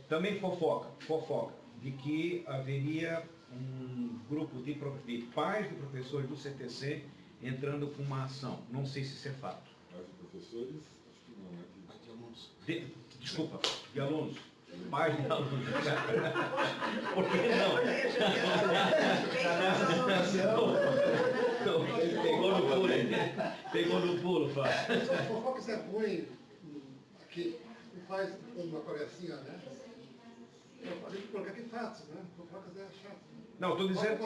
Também fofoca, de que haveria um grupo de pais de professores do CTC entrando com uma ação. Não sei se isso é fato. Pais de professores? Acho que não, né? De alunos. Desculpa, de alunos. Pais de alunos. Por que não? Pegou no pulo, Flávio. Fofoca você põe aqui, faz uma conversinha, né? Eu falei de colocar aqui fatos, né? Fofocas é chato. Não, estou dizendo...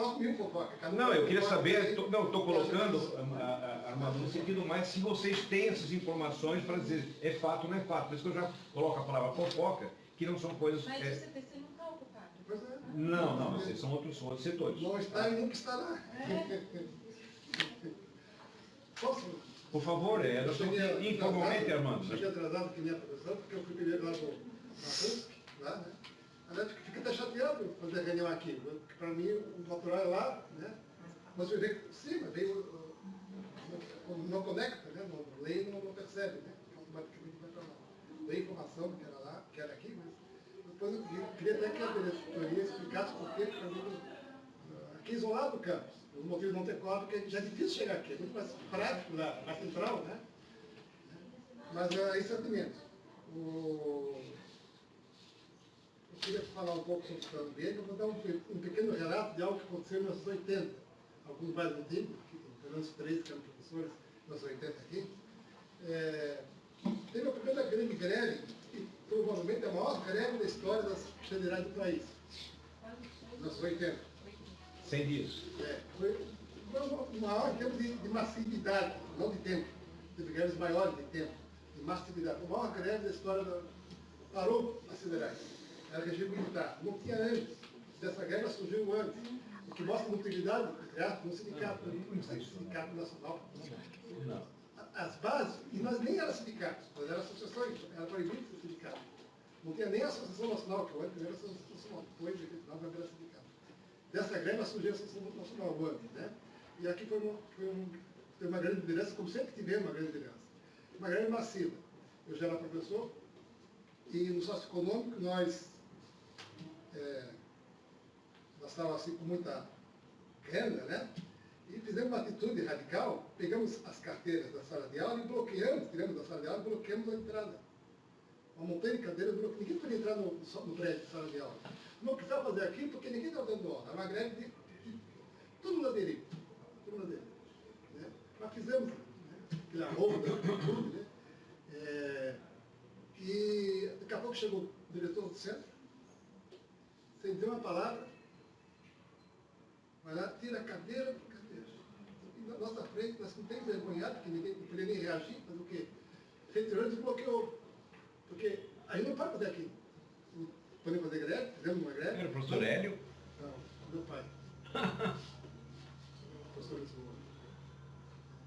Não, eu queria saber, estou colocando, Armando, no sentido mais, se vocês têm essas informações para dizer é fato ou não é fato. Por isso que eu já coloco a palavra fofoca, que não são coisas... Mas o CTC não está ocupado. Pois é. Não, vocês são outros setores. Não está e nunca estará. Posso? Por favor, nós estamos informalmente, Armando. Eu cheguei atrasado que nem a professora, porque eu fui primeiro lá na PUC, lá, né? Aliás, fica até chateado fazer reunião aqui, porque para mim o natural é lá, né? Mas você vê que sim, mas veio, não conecta, né? Não lê e não percebe, né? Automaticamente vai para lá. Dei informação que era lá, que era aqui, mas depois eu queria até que a diretoria explicasse por que para mim aqui isolado do campus. O motivo de não ter quadro, porque já é difícil chegar aqui, é muito mais prático lá, mais central, né? Mas isso é sentimentos. Eu queria falar um pouco sobre o plano B, eu vou dar um pequeno relato de algo que aconteceu nos anos 80. Alguns mais antigos, pelo menos 3 que eram professores nos 80 aqui. Teve a primeira grande greve, que provavelmente é a maior greve da história das federais do país. Nos anos 80. 100 dias. Foi maior em termos de massividade, não de tempo. Teve greves maiores de tempo, de massividade. A maior greve da história parou as federais. Era regime militar. Não tinha antes. Dessa guerra surgiu antes. O que mostra a utilidade no sindicato. No sindicato nacional. Não. As bases, e nós nem eram sindicatos, nós eram associações, era proibido ser sindicato. Não tinha nem a Associação Nacional, que foi a primeira Associação Nacional, depois de 89 era sindicato. Dessa greve surgiu a Associação Nacional, o AME, né? E aqui foi uma grande liderança, como sempre tivemos uma grande liderança. Uma greve massiva. Eu já era professor, e no socioeconômico nós estávamos assim com muita renda, né? E fizemos uma atitude radical, pegamos as carteiras da sala de aula e tiramos da sala de aula e bloqueamos a entrada. Uma montanha de cadeiras, ninguém podia entrar no prédio da sala de aula. Não precisava fazer aquilo porque ninguém estava dando aula. Era uma greve de todo mundo aderiu. Né? Mas fizemos, né? Aquele arrobo da atitude, né? E daqui a pouco chegou o diretor do centro, sem dizer uma palavra, vai lá, tira a cadeira por cadeira. E na nossa frente, nós não temos vergonhado, porque ninguém não podia nem reagir, mas o quê? Retirou e desbloqueou. Porque aí não pode fazer aqui. Podemos fazer greve, fizemos uma greve. Era o professor Hélio? Não, meu pai. Professor Lisboa.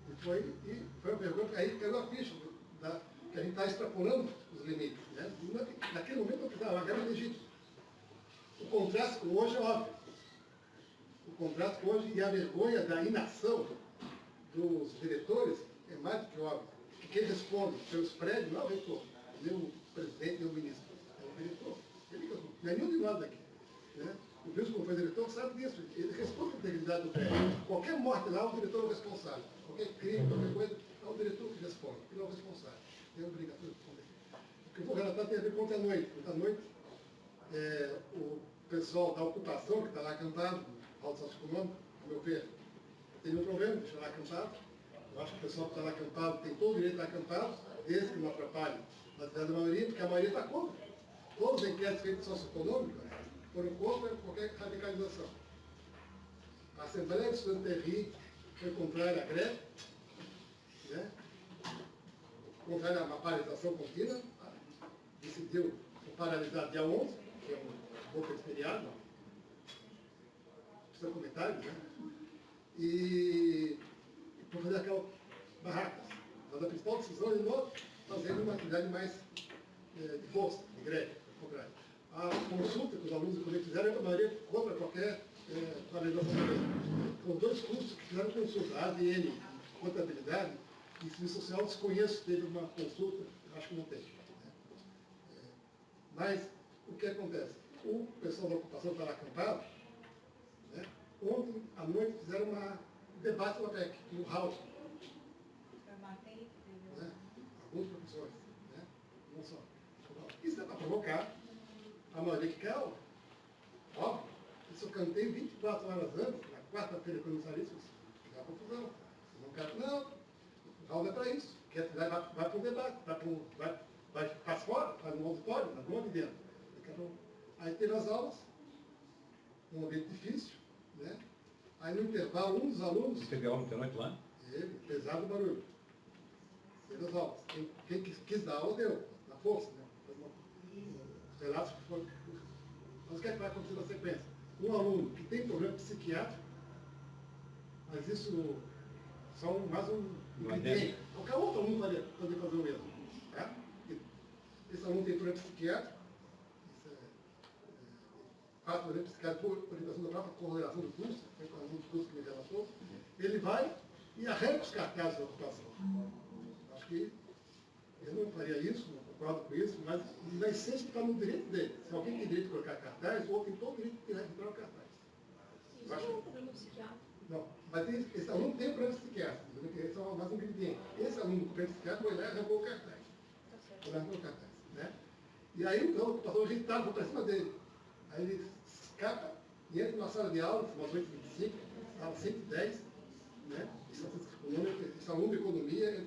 E foi uma vergonha, aí pegou a ficha, que a gente está extrapolando os limites. Né? E naquele momento não precisava, a greve é legítima. O contraste com hoje é óbvio. O contraste com hoje e a vergonha da inação dos diretores é mais do que óbvio. Porque quem responde pelos prédios não é o reitor, nem o presidente, nem o ministro. É o diretor. Ele não é nenhum de nós daqui. Né? O Wilson, como foi diretor, sabe disso. Ele responde pela integridade do prédio. Qualquer morte lá, o diretor é o responsável. Qualquer crime, qualquer coisa, é o diretor que responde. Ele é o responsável. Tem a obrigação de responder. O que eu vou relatar tem a ver com ontem à noite. Ontem à noite, o pessoal da ocupação, que está lá acampado, no Alto Socioeconômico, ao meu ver, tem um problema de estar lá acampado. Eu acho que o pessoal que está lá acampado tem todo o direito de estar acampado, desde que não atrapalhe a atividade da maioria, porque a maioria está contra. Todos os inquéritos feitos socioeconômicos foram contra qualquer radicalização. A Assembleia de Estudantes de RI foi contrária à greve, né? Contrária a uma paralisação contínua, decidiu paralisar dia 11, que é um pouco de feriado, não precisa comentário, né? E por fazer aquelas barracas. Mas a principal decisão é não fazer uma atividade mais de força, de greve, ao contrário. A consulta que os alunos do colégio fizeram, a maioria contra qualquer paralisação da greve. Foram 2 cursos que fizeram consulta, ADN, contabilidade, e serviço social, desconheço se teve uma consulta, acho que não teve. Né? Mas que acontece? O pessoal da ocupação estava acampado, né? Ontem à noite fizeram um debate no APEC, no House. Né? Alguns professores, né? Não só. Isso é para provocar a maioria que quer aula. Óbvio, isso eu cantei 24 horas antes, na quarta-feira, quando eu saí, isso dá confusão. Não quero, não. A aula é para isso. Vai para o debate, vai para fora, vai no auditório, não aqui dentro. Aí teve as aulas, um ambiente difícil, né? Aí no intervalo, um dos alunos... Você teve aula ontem à noite lá? Ele, pesado o barulho. Teve as aulas. Quem quis dar aula, deu. Na força, né? Os relatos que foram... Mas o que é que vai acontecer na sequência? Um aluno que tem problema psiquiátrico, mas isso são mais um ingrediente. Qualquer outro aluno poderia fazer o mesmo. Tá? Esse aluno tem problema psiquiátrico, faz problema psiquiátrico por orientação da própria correlação do curso, foi com um dos cursos que me relatou, ele vai e arranca os cartazes da ocupação. Acho que eu não faria isso, não concordo com isso, mas na essência está no direito dele. Se alguém tem direito de colocar cartaz, o outro tem todo o direito de retirar o cartaz. Isso não é um problema psiquiátrico. Não, mas esse aluno tem problema psiquiátrico, esse é mais um ingrediente. Esse aluno com problema psiquiátrico foi lá e arrancou o cartaz. Foi lá e arrancou o cartaz, né? E aí então, o ocupação irritado, vou para cima dele. Aí ele escapa e entra na sala de aula, umas 8h25, sala 110, né? Esse aluno de economia,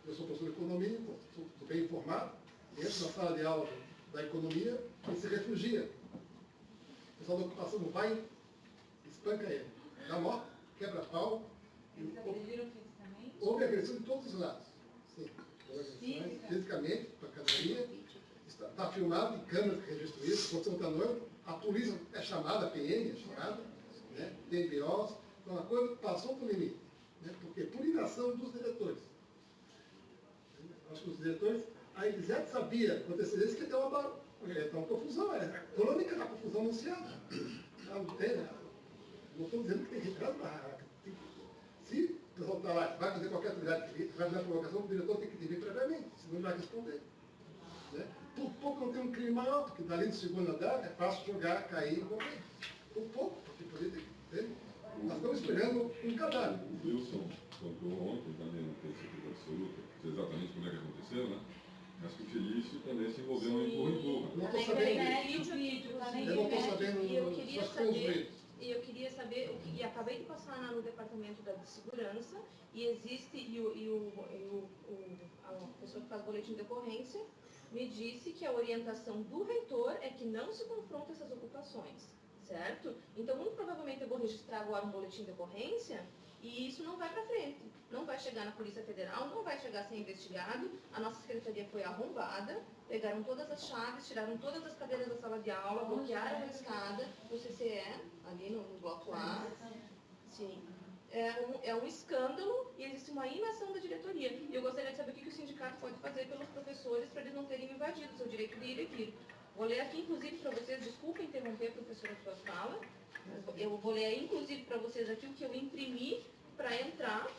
eu sou professor de economia, estou bem informado, entra na sala de aula da economia e se refugia. O pessoal da ocupação vai e espanca ele. Dá morte, quebra pau. Eles agrediram fisicamente? Houve agressão de todos os lados. Sim, houve agressões, fisicamente, pancadaria. Está filmado em câmeras que registram isso, aconteceu ontem à noite. A polícia é chamada, a PM é chamada, né? Tem BOs. Então a coisa passou para o limite. Né? Porque por inação dos diretores. Acho que os diretores, a Elisete sabia acontecer isso, que deu uma confusão. A crônica da confusão anunciada. Não tem, não estou dizendo que tem que retirar da Se o pessoal está lá, vai fazer qualquer atividade que vai dar provocação, o diretor tem que vir previamente, senão ele vai responder. Né? Por pouco não tem um crime maior, porque dali do segundo andar é fácil jogar, cair e morrer. Por pouco, porque poderia ter. Nós estamos esperando um cadáver. O Wilson contou ontem, também não tem certeza absoluta, exatamente como é que aconteceu, né? Mas que o Felício também se envolveu em empurra-empurra. Não estou sabendo. Eu não estou sabendo. E eu queria saber, e acabei de passar lá no departamento da segurança, e existe, a pessoa que faz boletim de ocorrência me disse que a orientação do reitor é que não se confronta essas ocupações, certo? Então, muito provavelmente eu vou registrar agora um boletim de ocorrência e isso não vai para frente. Não vai chegar na Polícia Federal, não vai chegar a ser investigado. A nossa secretaria foi arrombada, pegaram todas as chaves, tiraram todas as cadeiras da sala de aula, bloquearam a escada do CCE, ali no bloco A. Sim. É um escândalo e existe uma inação da diretoria. E eu gostaria de saber o que o sindicato pode fazer pelos professores para eles não terem invadido o seu direito de ir e vir. Vou ler aqui, inclusive, para vocês, desculpa interromper, professora, a sua fala, mas eu vou ler, inclusive, para vocês aqui o que eu imprimi para entrar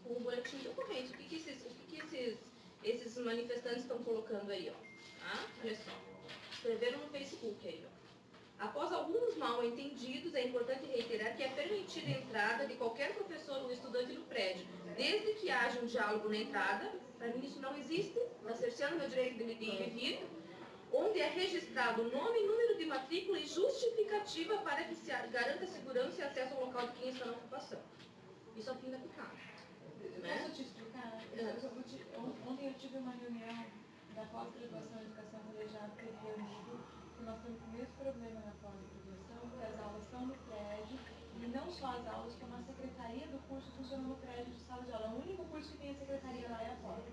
com o boletim de ocorrência. O que esses manifestantes estão colocando aí, ó? Tá? Olha só. Escreveram no Facebook aí, ó. Após alguns mal-entendidos, é importante reiterar que é permitida a entrada de qualquer professor ou estudante no prédio, desde que haja um diálogo na entrada. Para mim isso não existe, está cerceando meu direito de ir e vir, onde é registrado o nome, número de matrícula e justificativa para que se garanta segurança e acesso ao local de quem está na ocupação. Isso é o fim da picada. Posso te explicar? Ontem eu tive uma reunião da pós-graduação em educação colegiada que ele reuniu. Nós temos o mesmo problema na pós-graduação, que as aulas estão no prédio, e não só as aulas, como a secretaria do curso funciona no prédio de sala de aula. O único curso que tem a secretaria lá é a pós.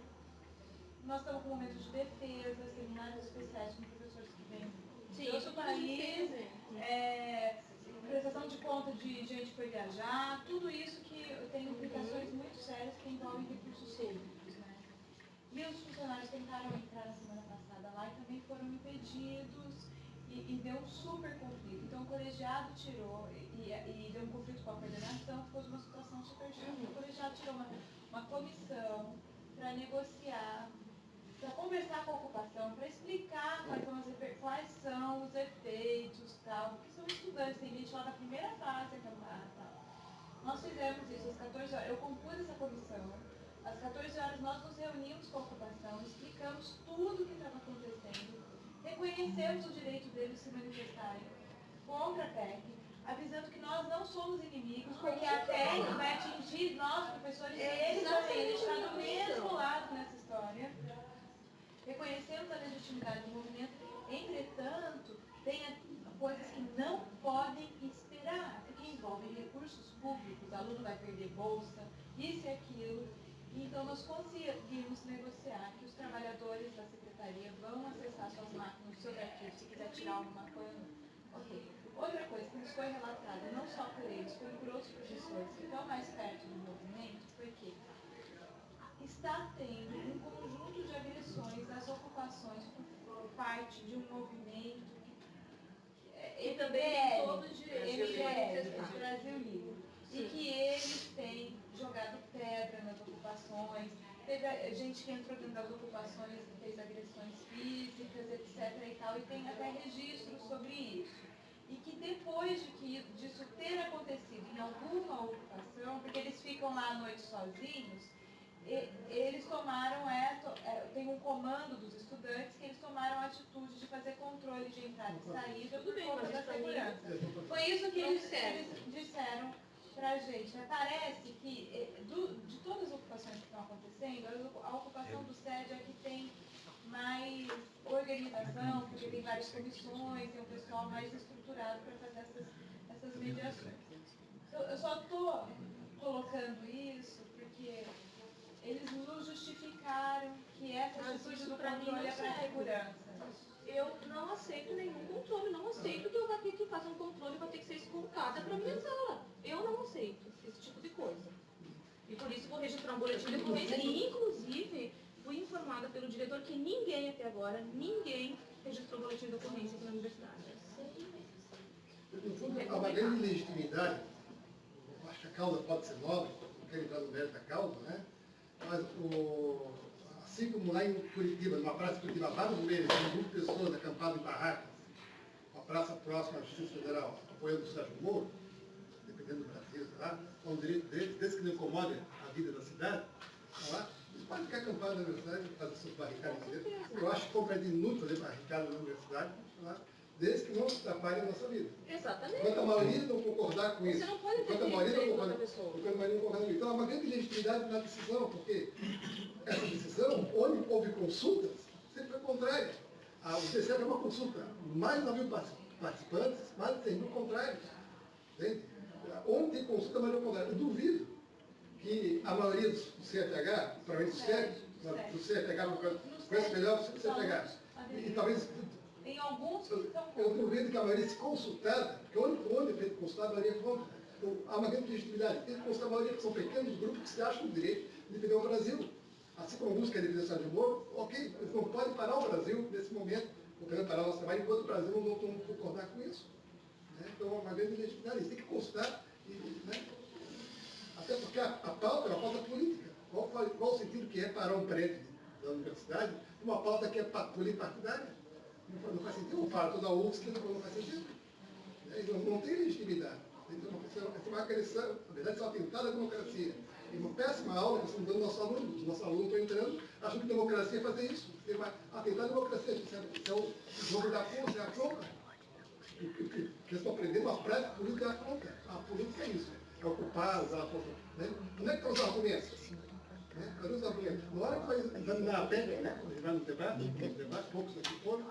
Nós estamos com momentos de defesa, seminários especiais com professores que vêm de outro país, prestação de conta de gente que foi viajar, tudo isso que tem implicações muito sérias que envolvem recursos públicos. Né? E os funcionários tentaram entrar na semana passada lá e também foram impedidos e deu um super conflito. Então o colegiado tirou e deu um conflito com a coordenação, ficou uma situação super chata. O colegiado tirou uma comissão para negociar, para conversar com a ocupação, para explicar quais são são os efeitos, tal, porque são estudantes, tem gente lá na primeira fase a acampar, tal. Nós fizemos isso às 14 horas, eu compus essa comissão. Às 14 horas nós nos reunimos com a ocupação, explicamos tudo o que estava acontecendo, reconhecemos o direito deles de se manifestarem contra a PEC, avisando que nós não somos inimigos, porque a PEC vai atingir nós, professores, e eles também, eles estão do mesmo lado nessa história. Reconhecemos a legitimidade do movimento, entretanto, tem coisas que não podem esperar, porque envolvem recursos públicos, o aluno vai perder bolsa, isso e aquilo. Então, nós conseguimos negociar que os trabalhadores da secretaria vão acessar suas máquinas, seus arquivos, se quiser tirar alguma coisa. Ok. Outra coisa que nos foi relatada, não só por eles, como por outros professores que estão mais perto do movimento, foi que está tendo um conjunto de agressões às ocupações por parte de um movimento E também tem todo o direito de MBL, manifestar. Brasil Livre. E Sim. que eles têm jogado pedra nas ocupações, teve gente que entrou dentro das ocupações e fez agressões físicas, etc. e tal, e tem até registros sobre isso. E que depois disso ter acontecido em alguma ocupação, porque eles ficam lá à noite sozinhos, eles tomaram tem um comando dos estudantes que eles tomaram a atitude de fazer controle de entrada e saída por conta da segurança. Foi isso que eles disseram pra gente. Parece que de todas as ocupações que estão acontecendo, a ocupação do SED é que tem mais organização, porque tem várias comissões, tem um pessoal mais estruturado para fazer essas mediações. Eu só estou colocando isso porque eles nos justificaram que essa atitude do controle é para segurança. Eu não aceito nenhum controle, não aceito que eu vá ter que fazer um controle e vou ter que ser escoltada para minha sala. Eu não aceito esse tipo de coisa. E por isso vou registrar um boletim de ocorrência. E, inclusive, fui informada pelo diretor que ninguém até agora, ninguém registrou boletim de ocorrência aqui na universidade. No fundo, há uma grande legitimidade. Eu acho que a causa pode ser nova, não quero entrar no mérito da causa, né? Mas, assim como lá em Curitiba, numa praça de Curitiba, há vários meses, tem um grupo de pessoas acampadas em barracas, uma praça próxima à Justiça Federal, apoiando o Sérgio Moro, dependendo do Brasil, sei lá, é um direito deles, desde que não incomode a vida da cidade, tá lá, eles podem ficar acampados na universidade e fazer seus barricados deles. Eu acho completamente inútil fazer barricada na universidade, tá lá, desde que não atrapalhe a nossa vida. Exatamente. Enquanto a maioria não concordar com isso, Você não pode ter enquanto a maioria não concordar pessoa. enquanto a maioria não concordar com isso. Então há uma grande legitimidade na decisão, porque essa decisão, onde houve consultas, sempre foi contrária. O TCE é uma consulta, mais de 9.000 participantes, mais de 100.000 contrários. Entende? Onde tem consulta, mais de contrário. Eu duvido que a maioria do CFH, provavelmente do CFH, conhece melhor do CFH, e talvez... Tem alguns que estão Eu duvido que a maioria se consultada, porque onde é feito consultado, a maioria é contra. Então, há uma grande legitimidade. Tem que consultar a maioria, que são pequenos grupos que se acham no direito de defender o Brasil. Assim como alguns querem defender o Sérgio Moro, ok, eles não podem parar o Brasil nesse momento, não querem parar o nosso trabalho, enquanto o Brasil não concordar com isso. Né? Então, há uma grande legitimidade. Eles têm que consultar, né? Até porque a pauta é uma pauta política. Qual o sentido que é parar um prédio da universidade uma pauta que é partidária? Não faz sentido. Um fala toda a UFSC, não faz sentido. Não tem legitimidade. É uma agressão, na verdade, é um atentado à democracia. É uma péssima aula que estamos dando aos nossos alunos. Os nossos alunos estão entrando, achando que democracia é fazer isso. É uma atentado à democracia. Isso é o jogo da força, é a conta. Que eles estão aprendendo a prática política da conta. A política é isso. É ocupar, usar a força. Né? Onde é que estão os argumentos? Né? Cadê os argumentos? Na hora que vai examinar a PEC, né? Quando vai no debate, poucos aqui foram,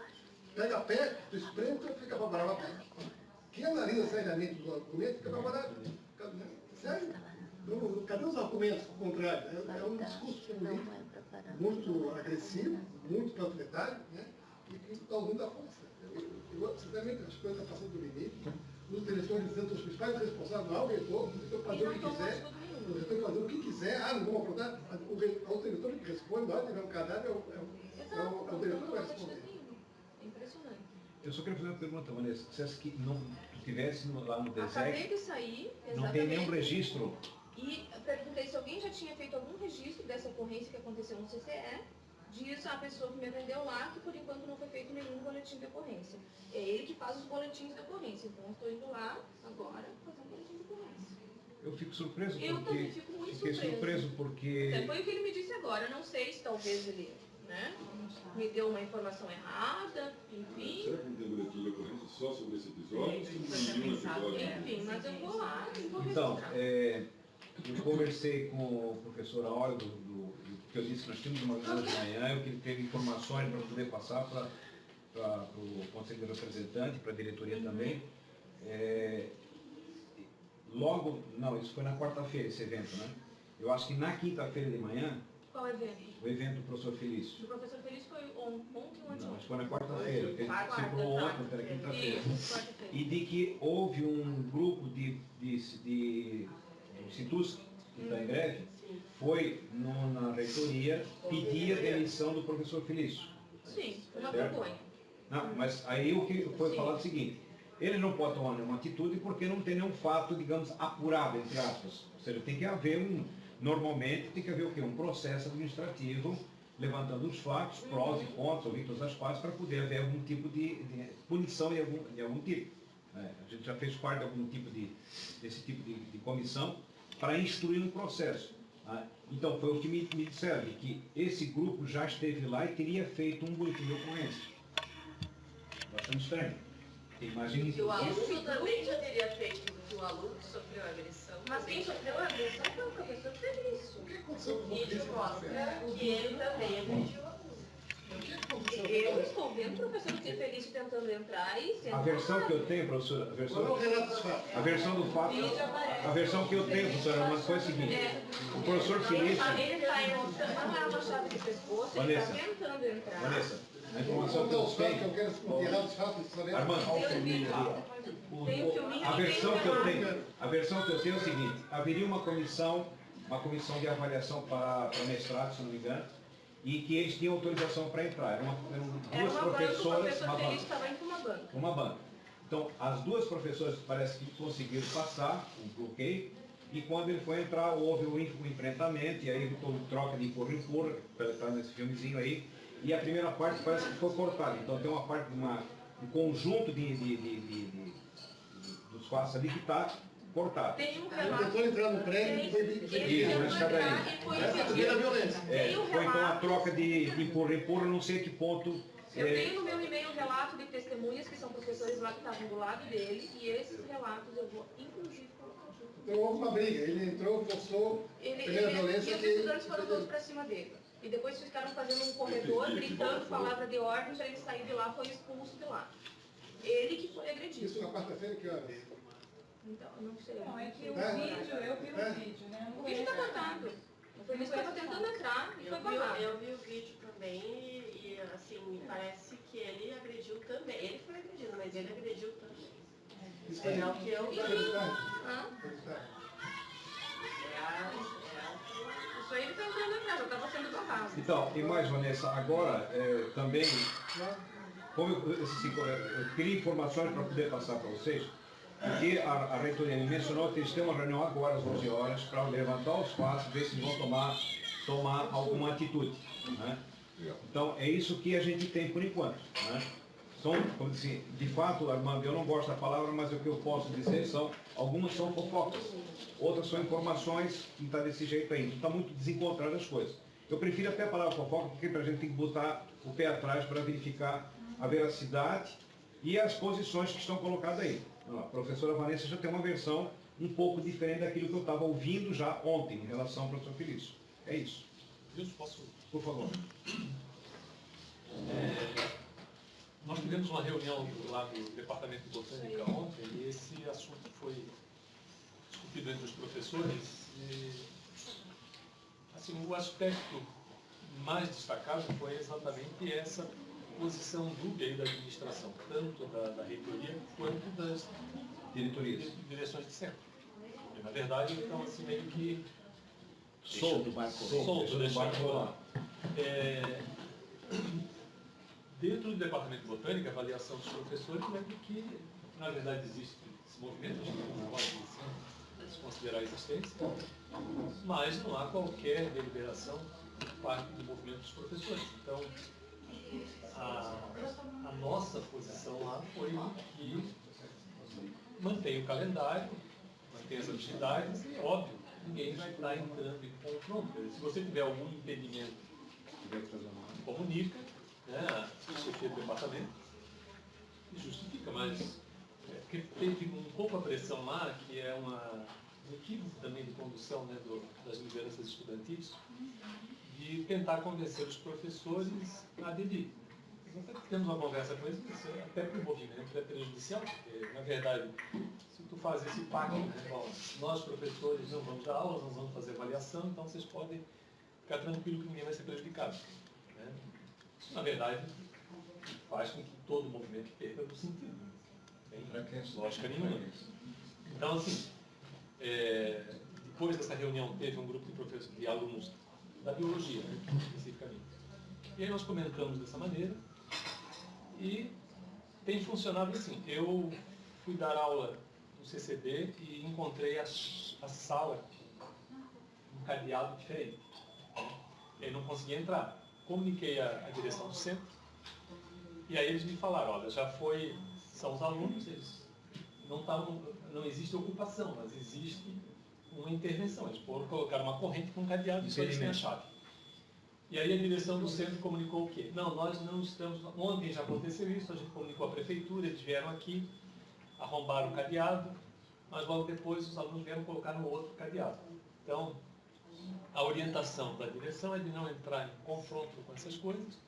pega a PEC, tu espreme, tu fica favorável à PEC. Quem analisa seriamente os argumentos fica favorável. Sério? Então, cadê os argumentos contrários? É um discurso político muito agressivo, muito panfletário, né? E que está usando a força. Eu, sinceramente, as coisas estão passando do limite. Os diretores dizendo que os principais responsáveis não, o reitor fazer o que quiser. O reitor fazer o que quiser, não vamos aprontar. O diretor que responde, na hora que tiver um cadáver, é o diretor que vai responder. Impressionante. Eu só quero fazer uma pergunta, Vanessa. Se essa que não tivesse lá no Acabei DESEC, de sair, exatamente. não tem nenhum registro? E perguntei se alguém já tinha feito algum registro dessa ocorrência que aconteceu no CCE, diz a pessoa que me atendeu lá que por enquanto não foi feito nenhum boletim de ocorrência. É ele que faz os boletins de ocorrência, então eu estou indo lá agora fazer um boletim de ocorrência. Eu fico surpreso Eu porque... também fico muito Fiquei surpreso porque... Até foi o que ele me disse agora, não sei se talvez ele, né, me deu uma informação errada, enfim. Será que não tem boletim de ocorrência só sobre esse episódio? Enfim, mas eu vou lá e vou Então, registrar. eu conversei com o professor Áureo, que eu disse que nós tínhamos uma reunião de manhã, eu que ele teve informações para poder passar para o Conselho de Representante, para a diretoria também. Isso foi na quarta-feira, esse evento, né? Eu acho que na quinta-feira de manhã, Qual evento? o evento do professor Felício. O professor Felício foi ontem ou Não, anteontem? mas foi na quarta-feira, porque ele Quarta, circulou tá. ontem, foi na quinta-feira. Isso, quarta-feira. E de que houve um grupo do Citusc, que está em greve, foi na reitoria pedir a demissão do professor Felício. Sim, uma Certo. vergonha. Não, mas aí o que foi falado é o seguinte, ele não pode tomar nenhuma atitude porque não tem nenhum fato, digamos, apurado, entre aspas. Ou seja, tem que haver normalmente tem que haver o quê? Um processo administrativo levantando os fatos, prós e contras, ouvindo todas as partes, para poder haver algum tipo de punição de algum tipo. A gente já fez parte de algum tipo desse tipo de comissão para instruir um processo. Então, foi o que me disseram, de que esse grupo já esteve lá e teria feito um boletim de ocorrência. Bastante estranho. Imagina E o aluno Esse também grupo- já teria feito, o aluno que sofreu agressão. Mas quem sofreu a agressão foi o professor Felício. O que aconteceu com O o vídeo Felício? mostra que ele também agrediu o aluno. O que aconteceu? Eu estou vendo o professor Felício tentando entrar e sendo... a versão que eu tenho, professor, Qual é o relato dos fatos? a versão do fato, a versão que eu tenho, professora Armando, foi a seguinte, o professor Felício, Ele está entrando, amarra a chave de pescoço, ele está Vanessa. tentando entrar. Vanessa, a informação que Qual é eu os fatos? tenho, Eu quero o relato dos fatos, saber. Armando, Tem o filminho a e versão tem o que eu relato. tenho, a versão que eu tenho é o seguinte, haveria uma comissão de avaliação para mestrado, se não me engano, e que eles tinham autorização para entrar. Eram Era duas uma banca, o professoras, professor uma Felício banca. estava indo com uma banca. Uma banca. Então, as duas professoras parece que conseguiram passar o bloqueio, e quando ele foi entrar, houve o enfrentamento, e aí houve troca de empurra-empurra, para estar nesse filmezinho aí, e a primeira parte parece que foi cortada. Então, tem uma parte de um conjunto dos fatos ali que está cortado. Tem um Ele relato. tentou entrar no prédio e foi Ele Isso, tentou na escadaria. entrar e foi Essa é a impedido. primeira violência. Tem um Foi então a relato. troca de empurra-empurra, não sei a que ponto. Eu tenho no meu e-mail um relato de testemunhas que são professores lá que estavam do lado dele, e esses relatos eu vou, inclusive, colocar junto. Então houve uma briga. Ele entrou, forçou. Primeira E violência os que... estudantes foram todos para cima dele. E depois ficaram fazendo um corredor, gritando palavra de ordem para ele sair de lá, foi expulso de lá. Ele que foi agredido. Isso na quarta-feira, que horas? Então, eu não sei. Não, é que o É. vídeo, eu vi o vídeo, né? O vídeo está contado. O Felício estava tentando entrar e foi barrado. Eu vi o vídeo também e assim, me parece que ele agrediu também. Ele foi agredido, mas ele agrediu também. Isso É aí. o que eu vi. Ah, isso aí ele está entrando entrar, já estava sendo barrado. Então, e mais, Vanessa, agora também, como eu queria informações para poder passar para vocês, porque a reitoria me mencionou que eles têm uma reunião agora às 11 horas para levantar os fatos, ver se vão tomar alguma atitude. Né? Então, é isso que a gente tem por enquanto. Né? São, como assim, de fato, Armando, eu não gosto da palavra, mas o que eu posso dizer algumas são fofocas, outras são informações que está desse jeito aí, está muito desencontrado as coisas. Eu prefiro até a palavra fofoca, porque a gente tem que botar o pé atrás para verificar a veracidade e as posições que estão colocadas aí. A professora Vanessa já tem uma versão um pouco diferente daquilo que eu estava ouvindo já ontem em relação ao professor Felício. É isso. Wilson, posso? Por favor. Nós tivemos uma reunião lá no Departamento de Botânica ontem e esse assunto foi discutido entre os professores e assim, o aspecto mais destacado foi exatamente essa posição dúbia aí da administração, tanto da reitoria quanto das Diretorias. direções de centro. E, na verdade, então, assim, meio que Solto o barco. solto, Deixa o barco rolar. Dentro do Departamento de Botânica, a avaliação dos professores é de que, na verdade, existe esse movimento, a gente não pode desconsiderar a existência, mas não há qualquer deliberação parte do movimento dos professores. Então, a nossa posição lá foi que mantém o calendário, mantém as atividades e, óbvio, ninguém vai estar entrando em confronto. Se você tiver algum impedimento, comunica, né, a chefia do departamento e justifica, mas porque teve um pouco a pressão lá, que é um equívoco também de condução, né, das lideranças estudantis, de tentar convencer os professores a aderir. Nós temos uma conversa com eles, isso até para o movimento é prejudicial, porque, na verdade, se tu faz esse pacto, né, bom, nós professores não vamos dar aula, nós vamos fazer avaliação, então vocês podem ficar tranquilos que ninguém vai ser prejudicado. Né? Isso, na verdade, faz com que todo o movimento perca o sentido. Não tem lógica nenhuma. Então, assim, depois dessa reunião teve um grupo de professores, de alunos da biologia, né, especificamente. E aí nós comentamos dessa maneira e tem funcionado assim. Eu fui dar aula no CCB e encontrei a sala um cadeado diferente. E aí não conseguia entrar. Comuniquei a direção do centro e aí eles me falaram, olha, são os alunos, eles não existe ocupação, mas existe uma intervenção. Eles colocaram uma corrente com um cadeado e só eles têm a chave. E aí a direção do centro comunicou o quê? Não, nós não estamos... Ontem já aconteceu isso, a gente comunicou à prefeitura, eles vieram aqui, arrombaram o cadeado, mas logo depois os alunos vieram colocar no outro cadeado. Então, a orientação da direção é de não entrar em confronto com essas coisas.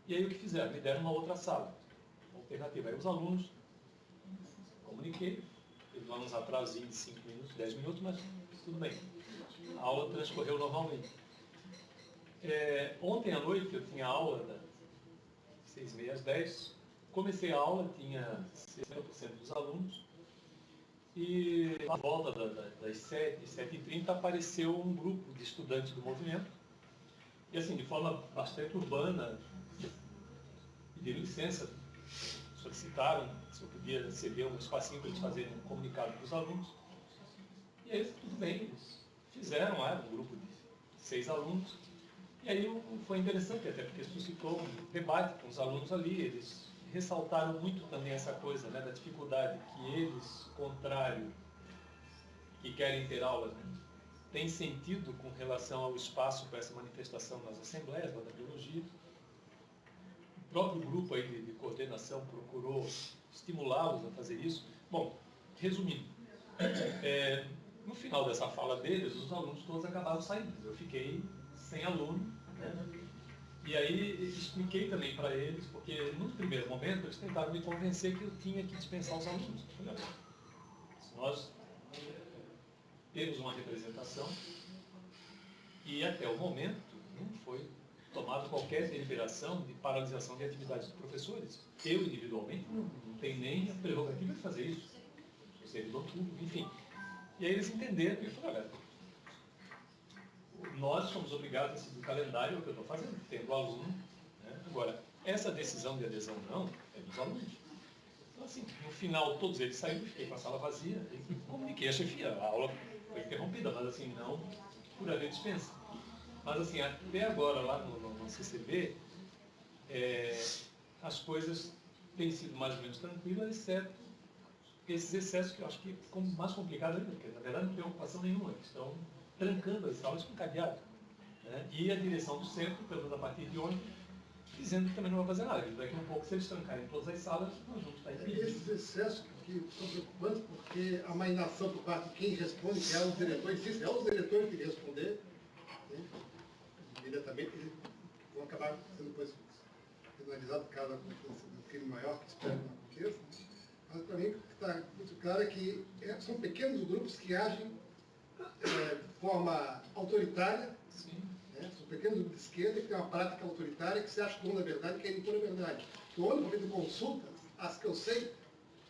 E aí o que fizeram? Me deram uma outra sala, alternativa. Aí os alunos, comuniquei, teve uns atrasinhos de 5 minutos, 10 minutos, mas tudo bem. A aula transcorreu normalmente. Ontem à noite eu tinha aula das 6h30 às 10h. Comecei a aula, tinha 60% dos alunos. E na volta das 7h30 apareceu um grupo de estudantes do movimento. E assim, de forma bastante urbana, pediram licença, solicitaram se eu podia ceder um espacinho para eles fazerem um comunicado para os alunos. E aí tudo bem, eles fizeram lá, um grupo de 6 alunos. E aí foi interessante, até porque suscitou um debate com os alunos ali, eles ressaltaram muito também essa coisa, né, da dificuldade que eles, contrário, que querem ter aulas, né, têm sentido com relação ao espaço para essa manifestação nas assembleias da biologia. O próprio grupo aí de coordenação procurou estimulá-los a fazer isso. Bom, resumindo, no final dessa fala deles, os alunos todos acabaram saindo. Eu fiquei sem aluno, né? E aí expliquei também para eles, porque no primeiro momento eles tentaram me convencer que eu tinha que dispensar os alunos. Eu falei, se nós temos uma representação e até o momento não foi tomada qualquer deliberação de paralisação de atividades dos professores. Eu, individualmente, não tenho nem a prerrogativa de fazer isso. O servidor público, enfim. E aí eles entenderam e eu falei, olha, nós somos obrigados a seguir o calendário, é o que eu estou fazendo, tendo aluno. Né? Agora, essa decisão de adesão não, é dos alunos. Então, assim, no final, todos eles saíram, fiquei com a sala vazia, e comuniquei a chefia, a aula foi interrompida, mas assim, não por haver dispensa. Mas assim, até agora, lá no CCB, as coisas têm sido mais ou menos tranquilas, exceto esses excessos que eu acho que ficam mais complicados ainda, porque na verdade não tem ocupação nenhuma, eles estão trancando as aulas com cadeado. Né? E a direção do centro, pelo menos a partir de ontem, dizendo que também não vai fazer nada. Daqui a um pouco, se eles trancarem todas as salas, nós vamos estar impedidos. Esses excessos que são preocupantes, porque a má inação por parte de quem responde, que é o diretor, insiste, é o diretor que tem que responder, né? Diretamente, eles vão acabar sendo depois penalizados caso aconteça um crime maior, que espero que não aconteça. Mas para mim, o que está muito claro é que são pequenos grupos que agem de forma autoritária. Né? São pequenos grupos de esquerda que têm uma prática autoritária, que se acham dono da verdade e querem impor a verdade. O ônibus feito consultas, as que eu sei,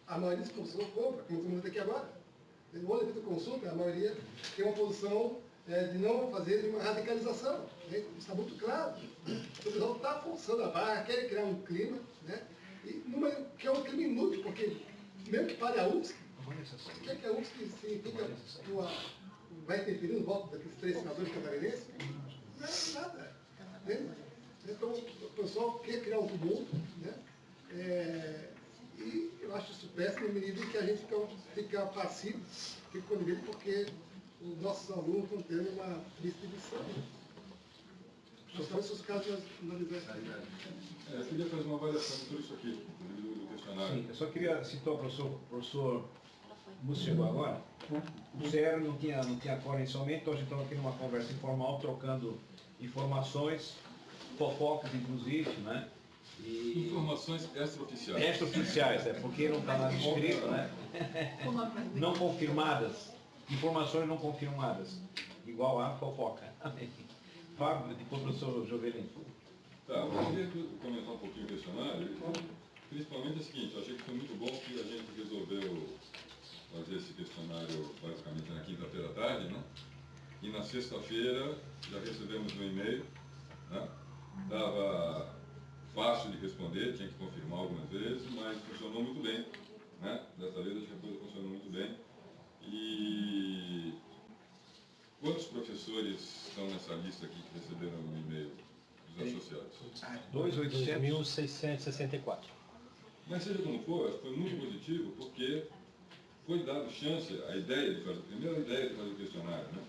a maioria das consultas compra, como estamos aqui agora. O ônibus feito consulta, a maioria tem uma posição de não fazer uma radicalização. Né? Isso está muito claro. O pessoal está forçando a barra, quer criar um clima, né? Que é um clima inútil, porque mesmo que pare a UFSC, o que é que a UFSC significa que vai interferir no voto daqueles 3 senadores catarinenses? Não é nada. Entende? Então, o pessoal quer criar um tumulto, né? E eu acho isso péssimo, no medida que a gente fica passivo, fica conivente, porque os nossos alunos estão tendo uma distribuição. Só são esses casos analisados. Eu queria fazer uma avaliação de tudo isso aqui, do questionário. Sim, eu só queria citar o professor Múcio agora. O CER não tinha cor inicialmente, então a gente estava aqui numa conversa informal, trocando informações, fofocas inclusive, né? E Informações extraoficiais. extraoficiais, porque não está nada escrito, né? Não confirmadas. Informações não confirmadas. Igual a fofoca. Fábio, depois o professor Jovelin. Tá, eu queria comentar um pouquinho o questionário. Principalmente é o seguinte, eu achei que foi muito bom que a gente resolveu fazer esse questionário basicamente na quinta-feira à tarde, né? E na sexta-feira já recebemos um e-mail, né? Estava fácil de responder, tinha que confirmar algumas vezes, mas funcionou muito bem, né? Dessa vez acho que a coisa funcionou muito bem. E quantos professores estão nessa lista aqui que receberam um e-mail dos associados? 2.664. Mas seja como for, acho que foi muito positivo, porque foi dado chance, a ideia de fazer, primeiro a ideia de fazer o questionário, né?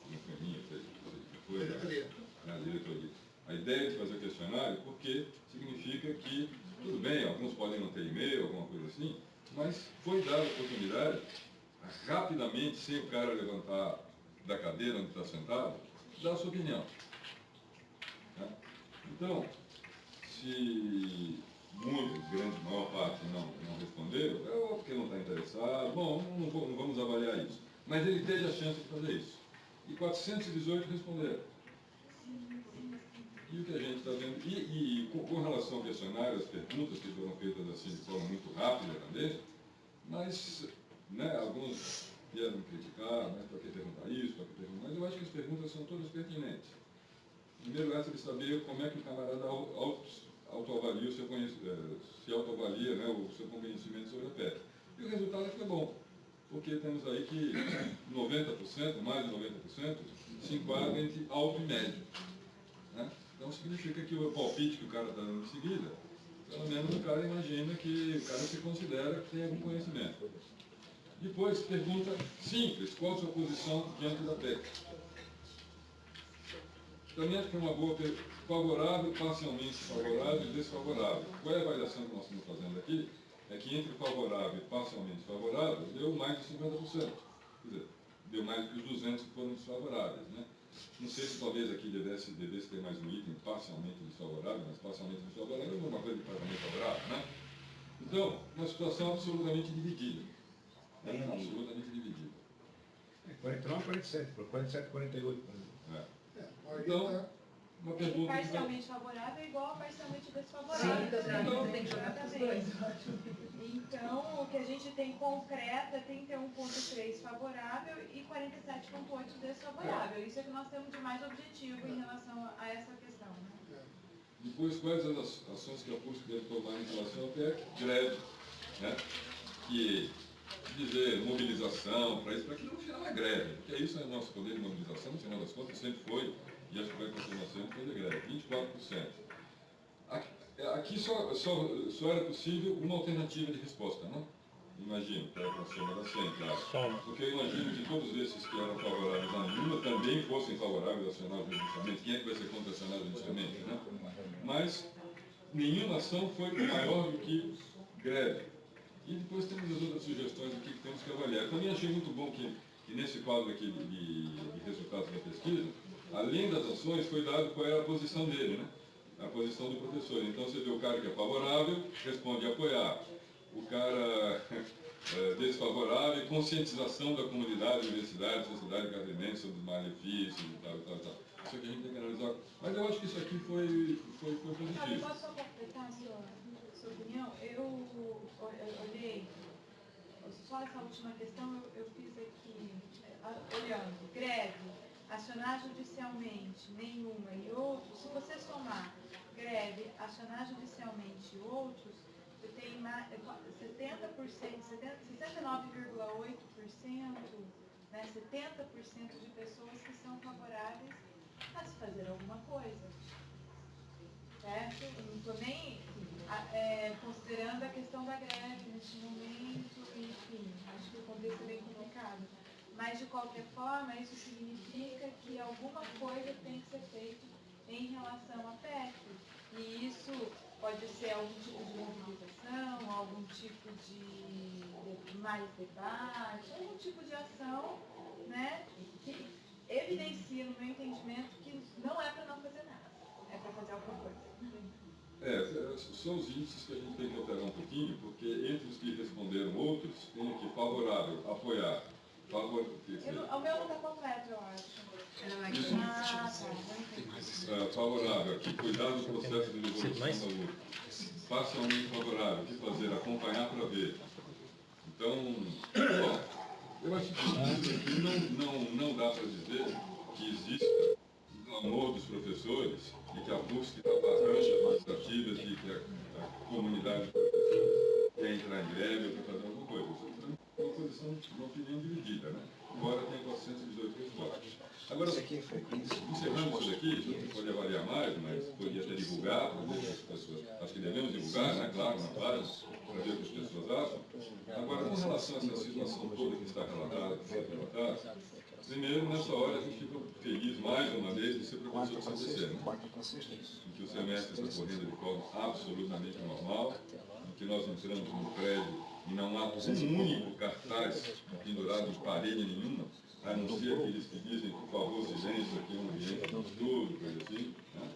Não foi minha, foi da diretoria. A ideia de fazer o questionário, porque significa que, tudo bem, alguns podem não ter e-mail, alguma coisa assim, mas foi dada a oportunidade, rapidamente, sem o cara levantar da cadeira onde está sentado, dar a sua opinião. Né? Então, se muitos, grande, maior parte não responderam, é porque não está interessado, bom, não vamos avaliar isso. Mas ele teve a chance de fazer isso. E 418 responderam. E o que a gente está vendo, e com relação ao questionário, as perguntas que foram feitas assim de forma muito rápida também, mas, né, alguns vieram me criticar, mas para que perguntar isso, para que perguntar, mas eu acho que as perguntas são todas pertinentes. Primeiro, essa de saber como é que o camarada autoavalia o seu se autoavalia, né, o seu conhecimento sobre a PEC. E o resultado foi bom, porque temos aí que 90%, mais de 90%, se enquadra entre alto e médio. Né? Então significa que o palpite que o cara está dando em seguida, pelo menos o cara imagina que o cara se considera que tem algum conhecimento. Depois, pergunta simples, qual a sua posição diante da PEC? Também acho que é uma boa pergunta, favorável, parcialmente favorável e desfavorável. Qual é a avaliação que nós estamos fazendo aqui? É que entre favorável e parcialmente favorável, deu mais de 50%. Quer dizer, deu mais do que os 200 que foram desfavoráveis. Né? Não sei se talvez aqui devesse ter mais um item parcialmente desfavorável, mas parcialmente desfavorável é uma coisa de parcialmente favorável. Né? Então, uma situação absolutamente dividida. Absolutamente dividida. 49, 47, 47, 48, por exemplo. Então, uma pergunta... Parcialmente favorável é igual a parcialmente desfavorável. Sim, tem que jogar para os dois. Então, o que a gente tem concreto é 31,3 favorável e 47,8 desfavorável. Isso é que nós temos de mais objetivo em relação a essa questão. Né? Depois, quais as ações que a PUSC deve tomar em relação à PEC? Greve, né? Que dizer mobilização para isso, para que no final é greve, porque isso é nosso poder de mobilização, no final das contas sempre foi, e acho que vai continuar sendo, fazer greve, 24%. Aqui só era possível uma alternativa de resposta, não? Imagino, que era a soma da 100, claro. Porque eu imagino que todos esses que eram favoráveis a nenhuma também fossem favoráveis ao acionar judicialmente. Quem é que vai ser contra acionar judicialmente, né? Mas nenhuma ação foi maior do que greve. E depois temos as outras sugestões do que temos que avaliar. Também achei muito bom que nesse quadro aqui de resultados da pesquisa, além das ações, foi dado qual era a posição dele, né? A posição do professor. Então você vê o cara que é favorável, responde apoiar. O cara desfavorável, conscientização da comunidade, universidade, sociedade catarinense sobre os malefícios e tal. Isso aqui a gente tem que analisar. Mas eu acho que isso aqui foi positivo. Posso só completar a sua opinião? Eu olhei, só essa última questão eu fiz aqui, olhando, greve, acionar judicialmente, nenhuma e outros, se você somar greve, acionar judicialmente e outros, você tem 69,8%, né, 70% de pessoas que são favoráveis a se fazer alguma coisa. certo? Eu não estou nem considerando a questão da greve neste momento, enfim, acho que o contexto é bem complicado. Mas, de qualquer forma, isso significa que alguma coisa tem que ser feita em relação à PEC. E isso pode ser algum tipo de mobilização, algum tipo de mais debate, algum tipo de ação, né, que evidencia, no meu entendimento, que não é para não fazer nada, é para fazer alguma coisa. São os índices que a gente tem que alterar um pouquinho, porque entre os que responderam outros, tem aqui favorável, apoiar, favorável. O meu não está completo, eu acho. Favorável, aqui, cuidar do processo de evolução da luta. Parcialmente favorável, o que fazer? Acompanhar para ver. Então, bom, eu acho que isso aqui não dá para dizer que exista o amor dos professores e que a PUSC está passando as expectativas de que a comunidade quer entrar em greve ou quer fazer alguma coisa. Isso é uma posição, uma opinião dividida, né? Embora tenha 418 respostas. Agora, encerrando isso daqui, a gente pode avaliar mais, mas poderia ter divulgado, para ver as pessoas. Acho que devemos divulgar, né? Claro, na página, para ver o que as pessoas acham. Agora, com relação a essa situação toda que está relatada, primeiro, nessa hora, a gente fica feliz mais uma vez de ser professor de CDC, né? Em que o semestre está correndo de forma absolutamente normal, em que nós entramos no prédio e não há um único cartaz pendurado em parede nenhuma, a não ser aqueles que dizem, por favor, silêncio, aqui é um ambiente de estudo, coisa assim, né?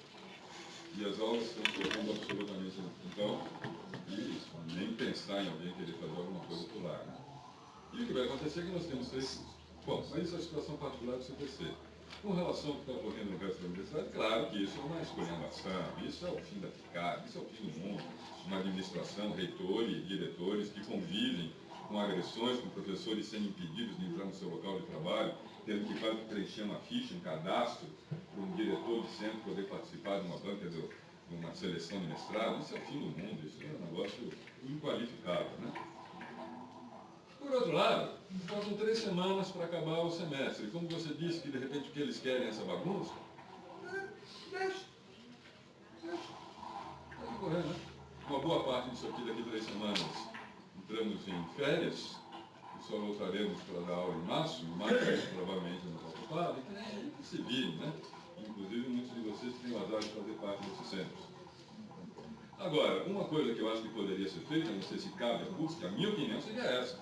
E as aulas estão correndo absolutamente. Então, nem pensar em alguém querer fazer alguma coisa por lá, né? E o que vai acontecer é que nós temos 3. Bom, mas isso é a situação particular do CPC. Com relação ao que está ocorrendo no resto da universidade, claro que isso é uma esculhambação, isso é o fim da picada, isso é o fim do mundo. Uma administração, reitor e diretores que convivem com agressões, com professores sendo impedidos de entrar no seu local de trabalho, tendo que quase preencher uma ficha, um cadastro, para um diretor de centro poder participar de uma banca de uma seleção de mestrado. Isso é o fim do mundo, isso é um negócio inqualificável, né? Por outro lado, faltam 3 semanas para acabar o semestre. Como você disse que de repente o que eles querem é essa bagunça, deixa. Está correndo, né? Uma boa parte disso aqui daqui a 3 semanas entramos em férias, e só voltaremos para dar aula em março provavelmente não está ocupado, e que se virem, né? Inclusive muitos de vocês têm o azar de fazer parte desses centros. Agora, uma coisa que eu acho que poderia ser feita, não sei se cabe a PUSC, a minha opinião seria essa.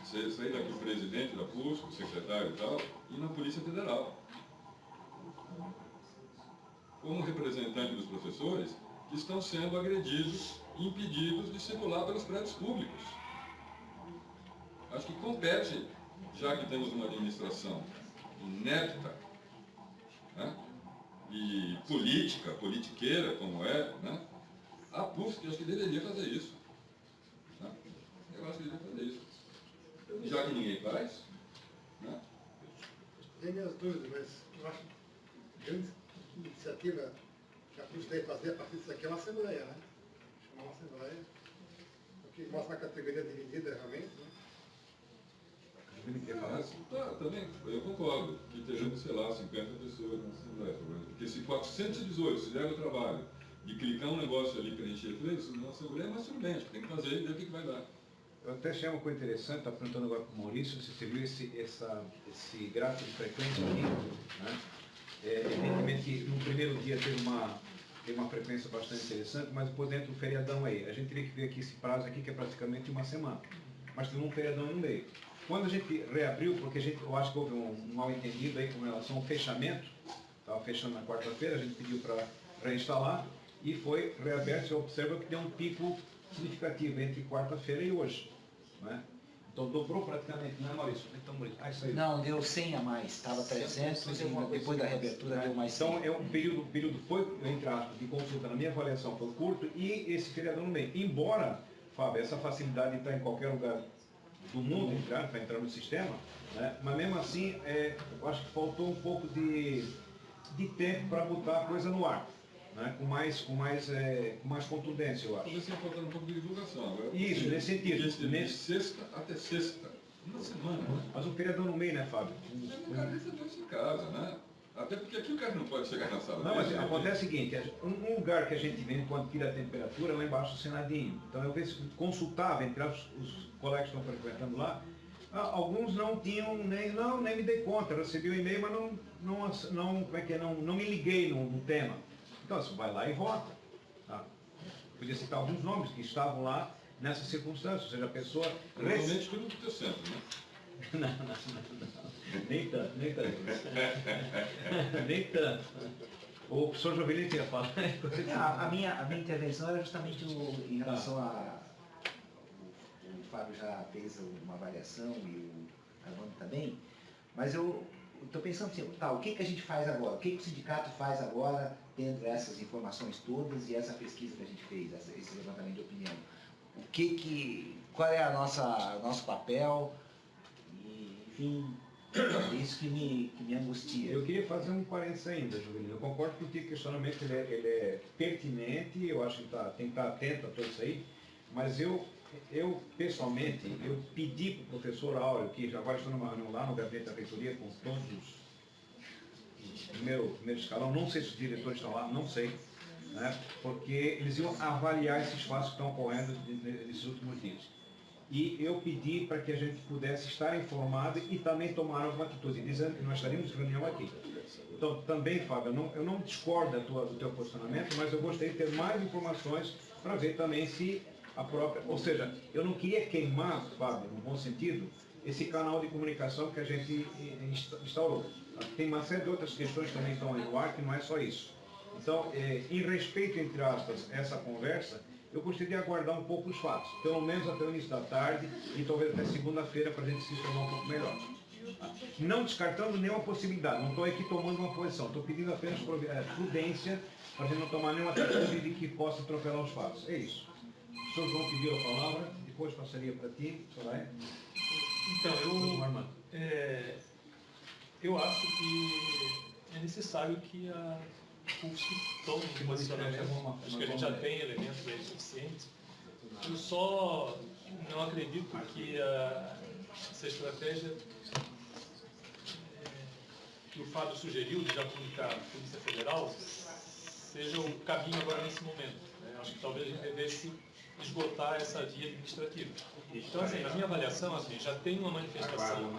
Sair daqui o presidente da PUSC, o secretário e tal, e na Polícia Federal. Como representante dos professores que estão sendo agredidos e impedidos de circular pelos prédios públicos. Acho que compete, já que temos uma administração inepta, né, e politiqueira como é, né, a PUSC, acho que deveria fazer isso. Né? Eu acho que deveria fazer isso. Já que ninguém faz, né? Tem minhas dúvidas, mas eu acho que a grande iniciativa que a PUSC deve fazer a partir disso aqui é uma assembleia, né? Chamar uma assembleia, porque mostra a categoria dividida realmente, né? Também, eu concordo que estejamos, sei lá, 50 pessoas na Assembleia. Porque se 418 fizeram o trabalho de clicar um negócio ali, preencher 3, na Assembleia, mas tudo bem, a gente tem que fazer e ver o que vai dar. Eu até achei uma coisa interessante, está perguntando agora para o Maurício, se você viu esse gráfico de frequência aqui, né? Evidentemente que no primeiro dia teve uma frequência bastante interessante, mas depois entra o feriadão aí. A gente teria que ver aqui esse prazo aqui, que é praticamente uma semana. Mas tem um feriadão no meio. Quando a gente reabriu, porque eu acho que houve um mal-entendido aí com relação ao fechamento, estava fechando na quarta-feira, a gente pediu para reinstalar e foi reaberto. Você observa que deu um pico significativo entre quarta-feira e hoje. Né? Então dobrou praticamente, não é, Maurício? Então, isso aí. Não, deu 100 a mais, estava 300 e depois da reabertura deu mais 100. Então, o período foi, entre aspas, de consulta, na minha avaliação, foi curto e esse feriadão no meio. Embora, Fábio, essa facilidade de estar em qualquer lugar do mundo, para entrar no sistema, né? Mas mesmo assim, eu acho que faltou um pouco de tempo para botar a coisa no ar. Né? Com mais contundência, eu acho. Talvez tenha faltado um pouco de divulgação. Agora, isso, nesse sentido. De sexta até sexta. Uma semana, né? Mas o feriadão no meio, né, Fábio? O cara recebeu isso em casa, né? Até porque aqui o cara não pode chegar na sala. Não, mas dele, né? acontece o seguinte, um lugar que a gente vê enquanto tira a temperatura, lá embaixo o Senadinho. Então eu consultava entre os colegas que estão frequentando lá, alguns não tinham, nem me dei conta, recebi o e-mail, mas não me liguei no tema. Então você vai lá e vota. Tá? Podia citar alguns nomes que estavam lá nessas circunstâncias, ou seja, a pessoa... Provavelmente tudo do teu centro, né? Não. Nem tanto. Nem tanto. O professor Jovelito ia falar. A minha intervenção era justamente em relação a... O Fábio já fez uma avaliação e o Armando também, mas eu estou pensando assim, tá, o que a gente faz agora? O que o sindicato faz agora, tendo essas informações todas e essa pesquisa que a gente fez, esse levantamento de opinião? Qual é nosso papel? E, enfim, é isso que me angustia. Eu queria fazer um parênteses ainda, Juvelino. Eu concordo contigo que o questionamento ele é pertinente, eu acho que tem que estar atento a tudo isso aí, mas eu pessoalmente, eu pedi para o professor Áureo, que já agora estou lá no gabinete da reitoria com todos os primeiro escalão, não sei se os diretores estão lá, não sei, né, porque eles iam avaliar esses fatos que estão ocorrendo nesses últimos dias. E eu pedi para que a gente pudesse estar informado e também tomar alguma atitude, dizendo que nós estaríamos em reunião aqui. Então, também, Fábio, eu não discordo do teu posicionamento, mas eu gostaria de ter mais informações para ver também se a própria... Ou seja, eu não queria queimar, Fábio, no bom sentido, esse canal de comunicação que a gente instaurou. Tem uma série de outras questões que também estão aí no ar, que não é só isso. Então, em respeito, entre aspas, essa conversa, eu gostaria de aguardar um pouco os fatos, pelo menos até o início da tarde e talvez até segunda-feira para a gente se informar um pouco melhor. Não descartando nenhuma possibilidade, não estou aqui tomando uma posição, estou pedindo apenas prudência para a gente não tomar nenhuma atitude de que possa atropelar os fatos. É isso. O senhor João pediu a palavra, depois passaria para ti, Soraya. Então, eu acho que é necessário que a PUFSC tome um posicionamento. Acho que a gente já tem elementos aí suficientes. Eu só não acredito que essa estratégia que o Fábio sugeriu de já comunicar a Polícia Federal seja o caminho agora nesse momento. Né? Acho que talvez a gente devesse esgotar essa via administrativa. Então, assim, na minha avaliação, assim, já tem uma manifestação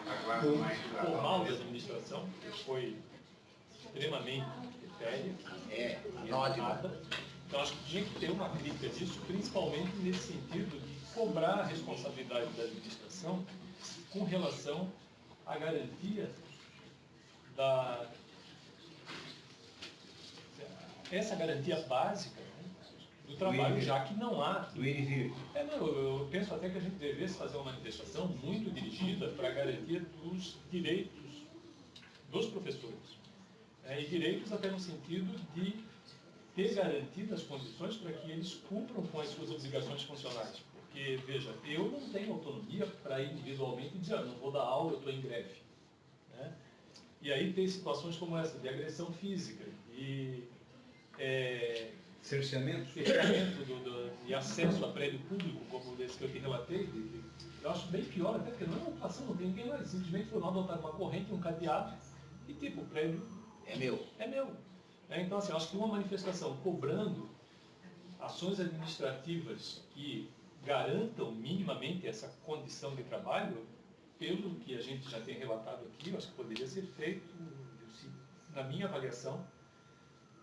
formal da administração, que foi extremamente etérea, anónima. Então, acho que tinha que ter uma crítica disso, principalmente nesse sentido de cobrar a responsabilidade da administração com relação à garantia essa garantia básica do trabalho, já que não há... Do ir e vir. Eu penso até que a gente devesse fazer uma manifestação muito dirigida para a garantia dos direitos dos professores. E direitos até no sentido de ter garantidas as condições para que eles cumpram com as suas obrigações funcionais. Porque, veja, eu não tenho autonomia para ir individualmente dizer, não vou dar aula, eu estou em greve. Né? E aí tem situações como essa, de agressão física, de cerceamento de acesso a prédio público, como esse que eu te relatei. Eu acho bem pior, até porque não é ocupação, não tem ninguém lá. Simplesmente foram adotar uma corrente, um cadeado, e tipo, o prédio é meu. Então, assim, eu acho que uma manifestação cobrando ações administrativas que garantam minimamente essa condição de trabalho, pelo que a gente já tem relatado aqui, eu acho que poderia ser feito, na minha avaliação,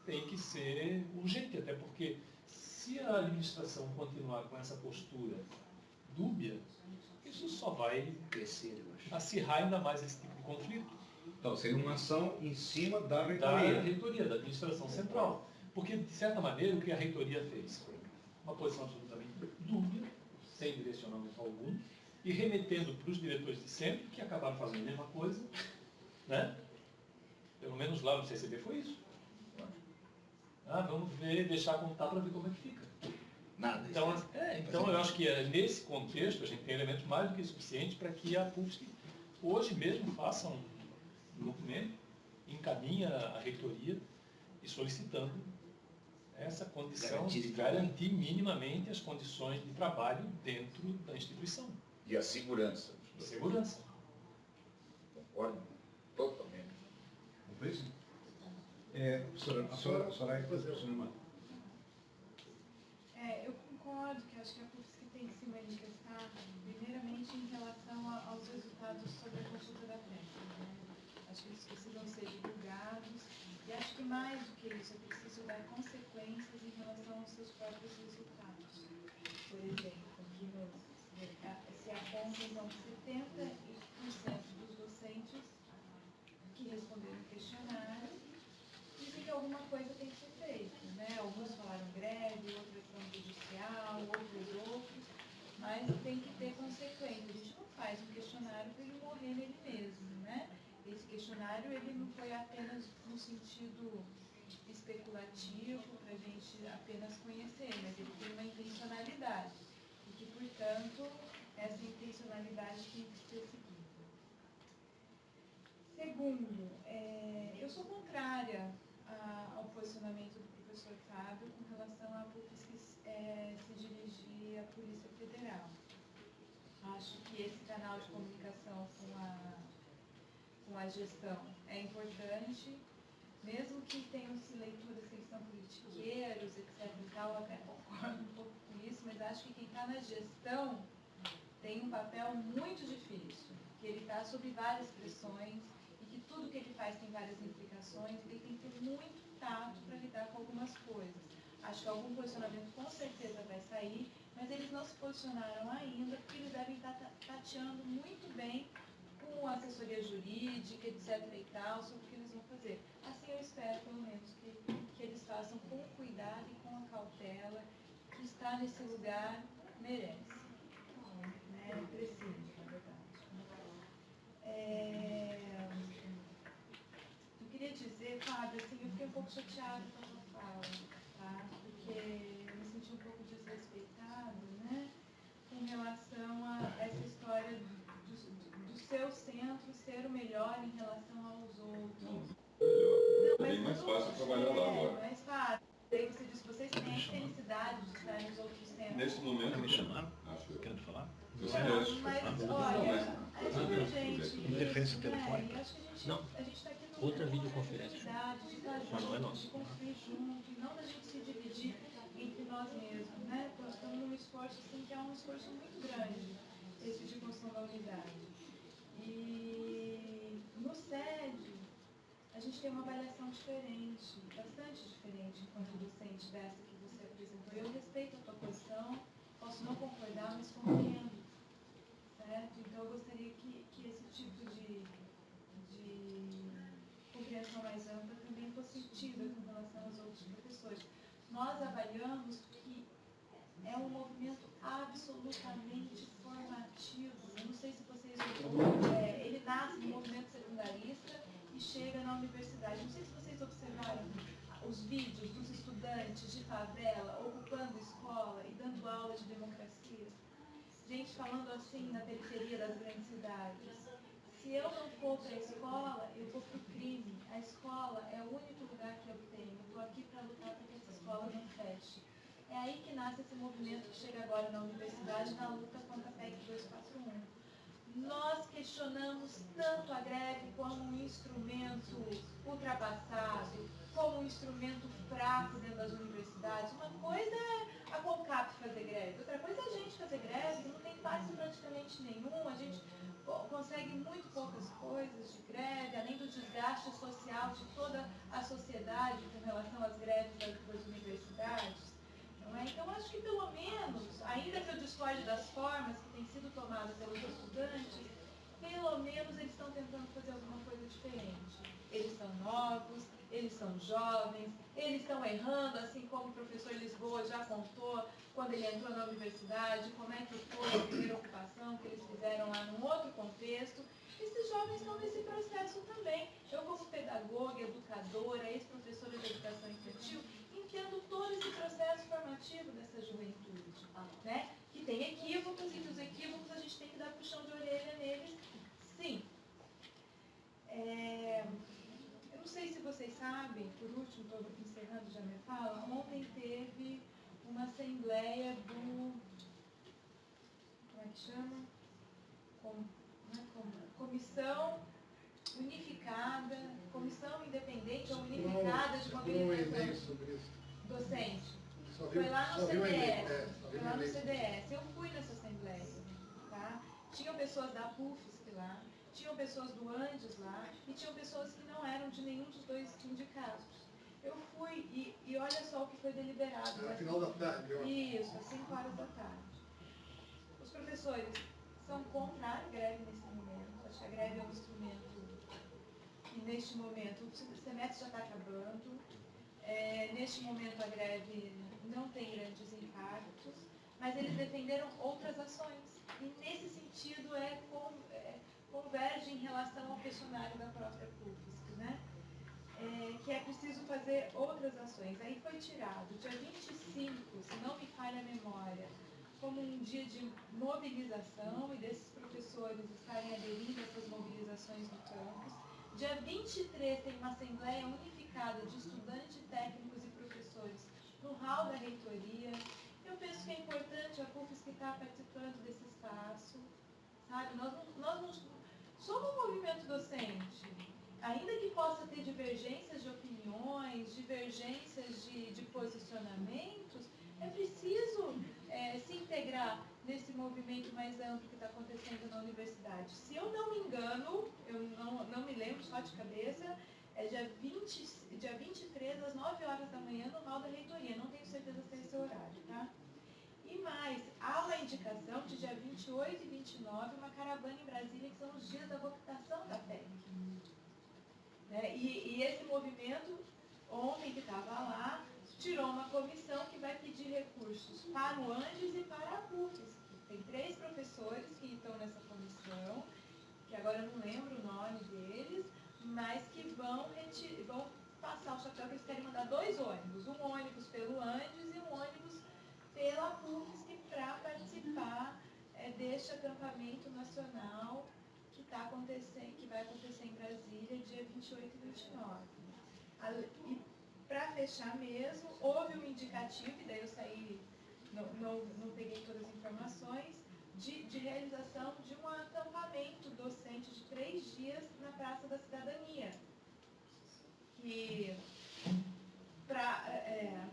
tem que ser urgente, até porque se a administração continuar com essa postura dúbia, isso só vai crescer, acirrar ainda mais esse tipo de conflito. Então, seria uma ação em cima da reitoria, da administração central. Porque, de certa maneira, o que a reitoria fez? Uma posição absolutamente dúbia, sem direcionamento algum, e remetendo para os diretores de centro, que acabaram fazendo a mesma coisa, né? Pelo menos lá no CCB foi isso. Vamos ver, deixar contar para ver como é que fica. Nada. Então eu acho que nesse contexto a gente tem elementos mais do que suficientes para que a PUFSC hoje mesmo faça um documento, encaminha a reitoria e solicitando essa condição de garantir minimamente as condições de trabalho dentro da instituição. E a segurança. Segurança. Concordo totalmente. Professora Soraya, professora Mano. Eu concordo que acho que a PUFSC tem que se manifestar, primeiramente, em relação aos resultados sobre a consulta da técnica. Né? Acho que eles precisam ser divulgados e acho que mais do que isso, é preciso dar consequências em relação aos seus próprios resultados. Por exemplo, aqui se aponta então que 70% dos docentes que responderam o questionário dizem que alguma coisa tem que ser feita, né? Alguns falaram greve, outros ação judicial, outros, mas tem que ter consequência. A gente não faz um questionário para ele morrer nele mesmo, né? Esse questionário, ele não foi apenas no sentido especulativo, para a gente apenas conhecer, mas ele tem uma intencionalidade, e que, portanto, essa intencionalidade tem que ser seguida. Segundo, eu sou contrária ao posicionamento do professor Fábio com relação à PUFSC se dirigir à Polícia Federal. Acho que esse canal de comunicação com a gestão é importante, mesmo que tenham-se leituras que são politiqueiros, etc. e tal, eu até concordo um pouco com isso, mas acho que quem está na gestão tem um papel muito difícil, que ele está sob várias pressões, que tudo que ele faz tem várias implicações, ele tem que ter muito tato para lidar com algumas coisas. Acho que algum posicionamento com certeza vai sair, mas eles não se posicionaram ainda, porque eles devem estar tateando muito bem com a assessoria jurídica, etc. e tal, sobre o que eles vão fazer. Assim eu espero, pelo menos, que eles façam com cuidado e com a cautela, que estar nesse lugar merece. Né? Precisa, na verdade. Eu queria dizer, Fábio, assim, eu fiquei um pouco chateada com a sua fala, tá? Porque eu me senti um pouco desrespeitada, né? Com relação a essa história do seu centro ser o melhor em relação aos outros. Melhor. É bem mais fácil trabalhar lá agora. É mais fácil. Daí você diz que vocês têm a felicidade de estar nos outros centros. Nesse momento, Me chamaram? acho eu. Querendo falar? Eu conheço. Mas, olha, é divergente. Interferência telefônica? Não. A gente está aqui numa Outra videoconferência. Mas não é nossa. De construir junto, e não da gente se dividir entre nós mesmos, né? Nós estamos num esforço, assim, que é um esforço muito grande, esse de construção da unidade. E no SED, a gente tem uma avaliação diferente, bastante diferente, enquanto docente dessa que você apresentou. Eu respeito a tua posição, posso não concordar, mas compreendo, certo? Então, eu gostaria que esse tipo de compreensão mais ampla também fosse tida com relação aos outros professores. Nós avaliamos que é um movimento absolutamente formativo. Eu não sei se vocês ele nasce no movimento secundarista e chega na universidade. Não sei se vocês observaram os vídeos dos estudantes de favela ocupando escola e dando aula de democracia. Gente falando assim na periferia das grandes cidades. Se eu não for para a escola, eu vou para o crime. A escola é o único lugar que eu tenho. Eu estou aqui para lutar para que essa escola não feche. É aí que nasce esse movimento que chega agora na universidade, na luta contra a PEC 241. Nós questionamos tanto a greve como um instrumento ultrapassado, como um instrumento fraco dentro das universidades. Uma coisa é a CONCAP fazer greve, outra coisa é a gente fazer greve, não tem impacto praticamente nenhum, a gente consegue muito poucas coisas de greve, além do desgaste social de toda a sociedade com relação às greves das universidades. Não é? Então, acho que pelo menos, ainda que eu discorde das formas que têm sido tomadas pelos estudantes, pelo menos eles estão tentando fazer alguma coisa diferente. Eles são novos, eles são jovens, eles estão errando, assim como o professor Lisboa já contou quando ele entrou na universidade, como é que foi a primeira ocupação que eles fizeram lá num outro contexto. Esses jovens estão nesse processo também. Eu, como pedagoga, educadora, ex-professora de educação infantil, entendo todo esse processo formativo dessa juventude, né? Que tem equívocos e que os equívocos a gente tem que dar puxão de orelha neles, sim. Eu não sei se vocês sabem, por último, estou encerrando já minha fala, ontem teve uma assembleia do... Como é que chama? Comissão unificada, comissão independente ou unificada de Não um e-mail mobilização sobre isso. docente. Só viu- Foi lá no só viu e-mail, CDS. só viu Foi lá no e-mail. CDS. Eu fui nessa assembleia, tá? Tinham pessoas da PUFSC lá, tinham pessoas do Andes lá, e tinham pessoas que não eram de nenhum dos dois sindicatos. Eu fui e olha só o que foi deliberado. No final da tarde, ó. Isso, às 5 horas da tarde. Os professores são contra a greve nesse momento. Acho que a greve é um instrumento que, neste momento, o semestre já está acabando. Neste momento, a greve não tem grandes impactos, mas eles defenderam outras ações. E, nesse sentido, converge em relação ao questionário da própria PUFSC, né? Que é preciso fazer outras ações. Aí foi tirado, dia 25, se não me falha a memória, como um dia de mobilização e desses professores estarem aderindo a essas mobilizações no campus. Dia 23 tem uma assembleia unificada de estudantes, técnicos e professores no hall da reitoria. Eu penso que é importante a PUFSC estar participando desse espaço, sabe? Nós não somos um movimento docente. Ainda que possa ter divergências de opiniões, divergências de posicionamentos, é preciso se integrar nesse movimento mais amplo que está acontecendo na universidade. Se eu não me engano, eu não me lembro só de cabeça, é dia 23, às 9 horas da manhã, no hall da reitoria. Não tenho certeza se é esse horário, tá? E mais, há uma indicação de dia 28 e 29, uma caravana em Brasília, que são os dias da votação da PEC. E esse movimento, ontem que estava lá, tirou uma comissão que vai pedir recursos para o Andes e para a PUFSC. Tem 3 professores que estão nessa comissão, que agora eu não lembro o nome deles, mas que vão passar o chapéu, que eles querem mandar 2 ônibus. Um ônibus pelo Andes e um ônibus pela PUFSC para participar deste acampamento nacional que vai acontecer em Brasília, dia 28 e 29. E para fechar mesmo, houve um indicativo, e daí eu saí, não peguei todas as informações, de realização de um acampamento docente de 3 dias na Praça da Cidadania, que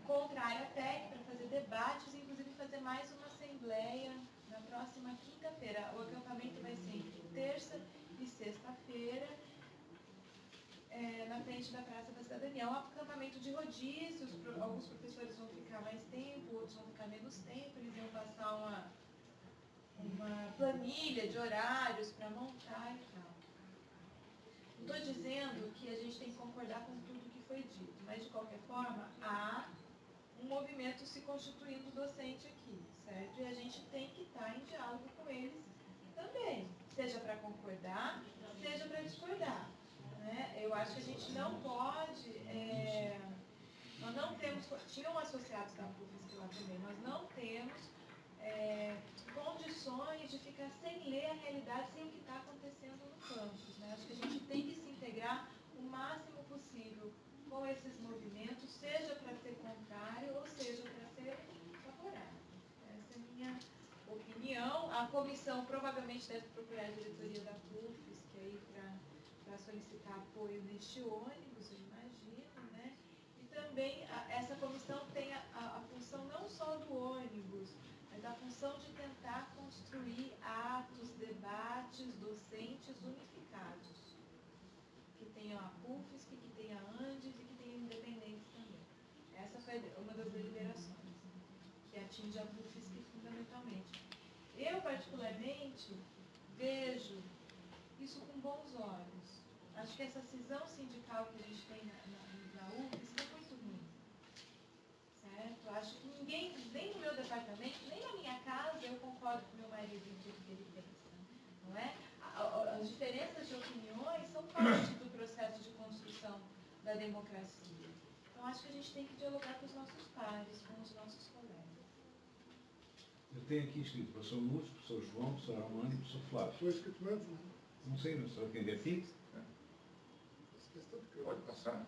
contra a área técnica, para fazer debates, inclusive fazer mais uma assembleia na próxima quinta-feira. O acampamento vai ser entre terça e sexta-feira, na frente da Praça da Cidadania. É um acampamento de rodízios, alguns professores vão ficar mais tempo, outros vão ficar menos tempo, eles vão passar uma planilha de horários para montar e tal. Não estou dizendo que a gente tem que concordar com tudo que foi dito, mas de qualquer forma, há um movimento se constituindo docente aqui, certo? E a gente tem que estar em diálogo com eles também, seja para concordar, seja para discordar. Eu acho que a gente não pode, nós não temos, tinham associados da PUFSC lá também, nós não temos condições de ficar sem ler a realidade, sem o que está acontecendo no campus. Acho que a gente tem que se integrar o máximo possível com esses movimentos, seja para ser contrário ou seja para ser favorável. Essa é a minha opinião. A comissão provavelmente deve procurar a diretoria da PUFSC aí para solicitar apoio neste ônibus, eu imagino, né? E também essa comissão tem a função não só do ônibus, mas a função de tentar construir atos, debates docentes unificados, que tenham a PUFSC, que tenha a Andes e que tenha independentes também. Essa foi uma das deliberações, que atinge a PUFSC fundamentalmente. Eu, particularmente, vejo isso com bons olhos. Acho que essa cisão sindical que a gente tem na UFSC é muito ruim. Certo? Acho que ninguém, nem no meu departamento, nem na minha casa, eu concordo com meu marido em tudo que ele pensa. Não é? As diferenças de opiniões são parte do processo de construção da democracia. Então, acho que a gente tem que dialogar com os nossos pares, com os nossos colegas. Eu tenho aqui escrito professor Lúcio, professor João, professor Armando e professor Flávio. Foi escrito antes, né? Não sei, não sei quem é fixo. Pode passar.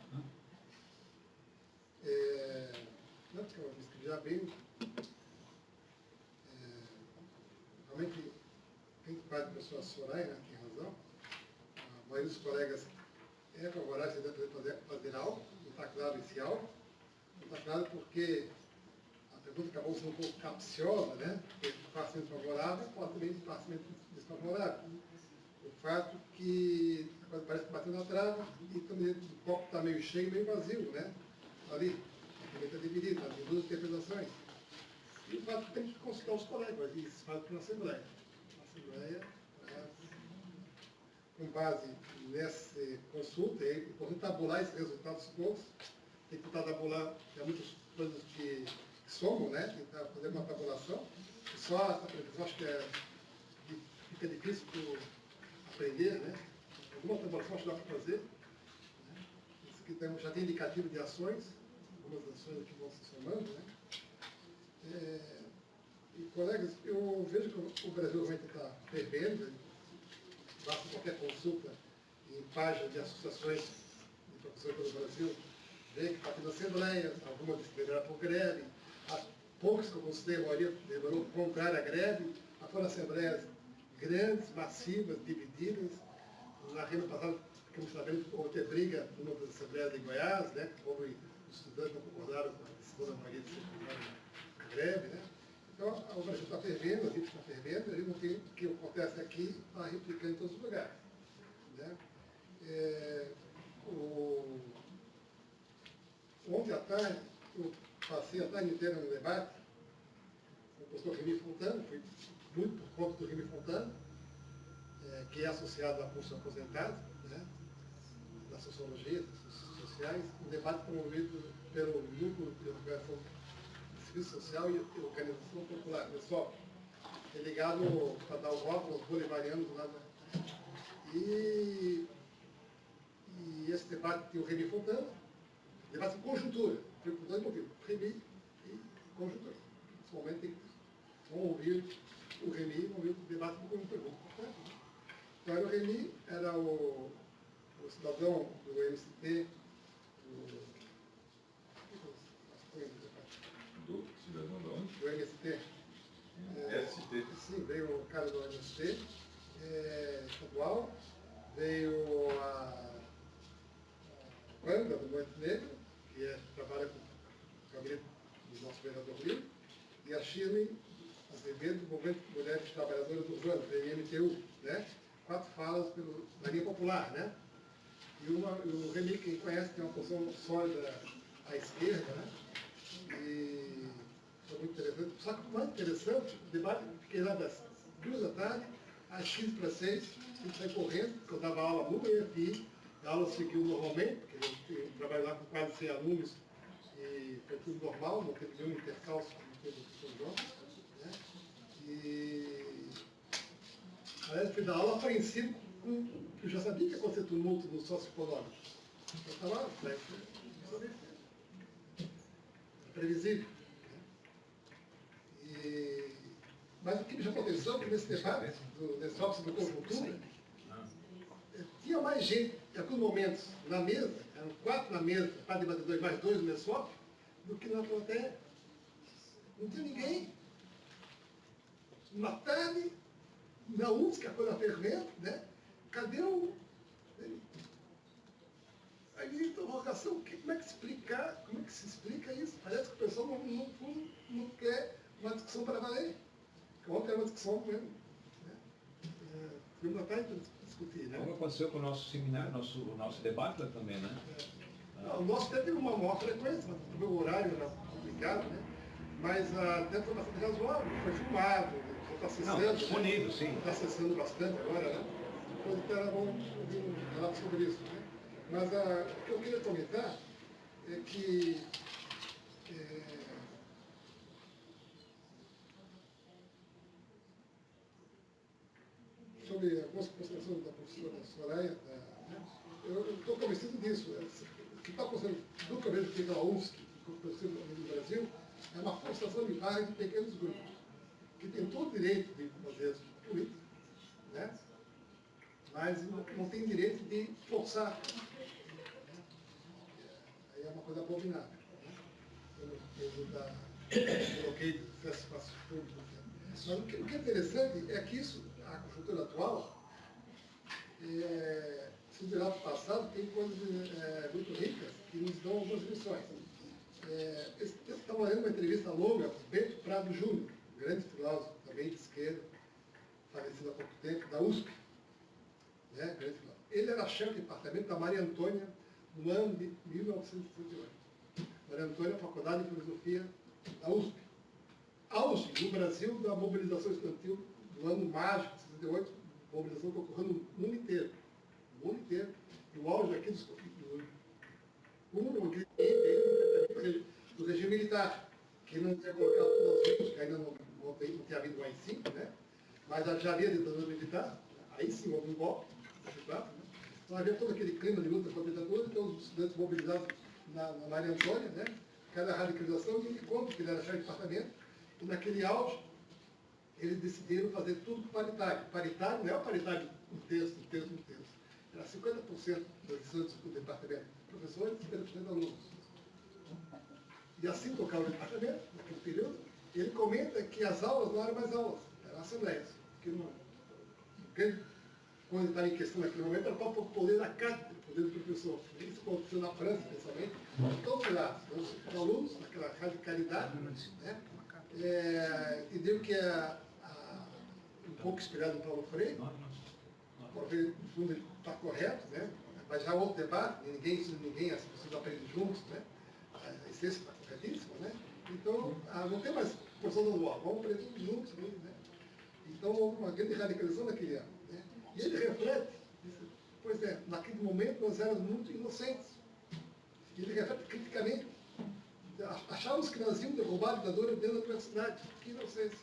Não, porque eu escrevi já bem. Realmente, tem parte da pessoa Soraya, né, tem razão. A a maioria dos colegas é favorável a fazer algo, não está claro esse algo, não está claro porque a pergunta acabou sendo um pouco capciosa, né? Porque facilmente favorável, pode também facilmente desfavorável. O fato que a coisa parece que bateu na trave e também o copo está meio cheio, meio vazio, né? Ali, está dividido, tem duas interpretações. E o fato que tem que consultar os colegas, e isso faz na Assembleia. Na Assembleia, com base nessa consulta, é importante tabular esses resultados todos. Tem que tentar tabular, tem muitas coisas que somam, né? Tentar fazer uma tabulação. E só essa apresentação acho que fica difícil para aprender, né? Alguma tabulação acho que dá para fazer. Né? Isso que já tem indicativo de ações, algumas ações que vão se somando, né? E, colegas, eu vejo que o Brasil realmente está fervendo, basta qualquer consulta em páginas de associações de professores pelo Brasil, ver que está tendo assembleias, algumas deliberaram por greve, as poucas que eu consultei, a maioria deliberou contrário à greve, mas foram assembleias grandes, massivas, divididas. Na rede passada, ficamos sabendo que houve briga numa das assembleias de Goiás, né, que houve os estudantes não concordaram com a decisão da maioria de ser greve, né? Então, o Brasil está fervendo, a gente está fervendo, a gente não tem o que acontece aqui está replicando em todos os lugares. Né? Ontem à tarde, eu passei a tarde inteira no debate com o professor Remy Fontana, fui muito por conta do Remy Fontana, que é associado a curso aposentado, né? Da sociologia, das ciências sociais, um debate promovido pelo Núcleo de Organização Serviço Social e Organização Popular, pessoal, é ligado para dar o voto aos bolivarianos lá. E esse debate tem o Remy Fontana, debate de conjuntura, foi por dois motivos, Remy e conjuntura. Nesse momento tem que ouvir o Remy e ouvir o debate de conjuntura. Então era o Remy, era o cidadão do MST, Do cidadão de onde? do MST. ST. Sim, veio o cara do MST estadual, veio a Wanda, do Movimento Negro, que trabalha com o gabinete do nosso vereador Rio, e a Shirley Azevedo, do Movimento de Mulheres Trabalhadoras Urbanas, do MTU, né? 4 falas da linha popular, né? E o Remy, quem conhece, tem uma posição sólida à esquerda, né? E foi muito interessante. Só que o mais interessante, o debate, fiquei lá das 2 da tarde, às 15 para 6, tive que sair correndo, porque eu dava aula no EFI, a aula seguiu normalmente, porque eu trabalho lá com quase 100 alunos, e foi tudo normal, não teve nenhum intercalço, como teve o professor João. Né? E, aliás, fui dar aula apreensivo, eu já sabia que ia acontecer tumulto no socioeconômico. Eu estava lá, previsível. Mas o que me chamou a atenção é que nesse debate, nesse óbvio sobre conjuntura, tinha mais gente, em alguns momentos, na mesa, eram 4 na mesa, para debatedores mais 2 no MESOP, do que na plateia. Não tinha ninguém. Uma tarde, na UFSC, a coisa fervendo, né? Cadê o... Aí me interrogação, como é que se explica isso? Parece que o pessoal não quer uma discussão para valer. Ontem era uma discussão mesmo. Né? Tivemos até para discutir, né? Como aconteceu com o nosso seminário, nosso debate lá também, né? O nosso até teve uma maior frequência, mas o horário era complicado, né? Mas até foi bastante razoável, foi filmado, está acessando. Não, está disponível, sim. Está acessando bastante agora, né? Depois até era bom ouvir um relato sobre isso, né? Mas o que eu queria comentar é que sobre algumas considerações da professora Soraya, né? Eu estou convencido disso. O que está acontecendo nunca vejo que na UFSC, no Brasil, é uma forçação de barra de pequenos grupos, que tem todo o direito de fazer as políticas, né? Mas não tem direito de forçar. Aí é uma coisa abominável. Né? Eu coloquei de espaço público. Mas o que é interessante é que isso, a conjuntura atual, mandato passado tem coisas muito ricas que nos dão algumas lições. Eu estava lendo uma entrevista longa com Bento Prado Júnior, grande filósofo, também de esquerda, falecido há pouco tempo, da USP. Né? Grande filósofo. Ele era chefe de departamento da Maria Antônia no ano de 1968. Maria Antônia, Faculdade de Filosofia da USP. Auge no Brasil da mobilização estudantil do ano mágico, 68, mobilização que ocorreu no mundo inteiro. No mundo inteiro. E o auge aqui do regime militar, que não tinha colocado todos os ricos, que ainda não tinha havido o AI-5, né? Mas já havia ditadura militar, aí sim houve um golpe, né? Então havia todo aquele clima de luta contra a ditadura, então os estudantes mobilizados na Maria Antônia, né? Cada radicalização, e ele conta que ele era chefe de departamento, e naquele auge, eles decidiram fazer tudo paritário. Paritário não é o paritário um terço. Era 50% das decisões do departamento de professores e 50% de alunos. E assim tocava o departamento, naquele período, e ele comenta que as aulas não eram mais aulas, eram assembleias. Que não, grande coisa estava em questão naquele momento era o poder da cátedra, o poder do professor. Isso aconteceu na França, principalmente, em todos os lados. Então, os alunos, naquela radicalidade, né, entenderam que um pouco inspirado no Paulo Freire, Paulo Freire, no fundo, ele está correto, né? Mas já há outro debate, ninguém, as pessoas aprendem juntos, né? A essência está corretíssima, né? Então, não tem mais porção da dual, vamos aprender todos juntos, né? Então, houve uma grande radicalização naquele ano. Né? E ele reflete, pois é, naquele momento nós éramos muito inocentes. E ele reflete criticamente. Achávamos que nós íamos derrubar a ditadura dentro da universidade. Que inocência.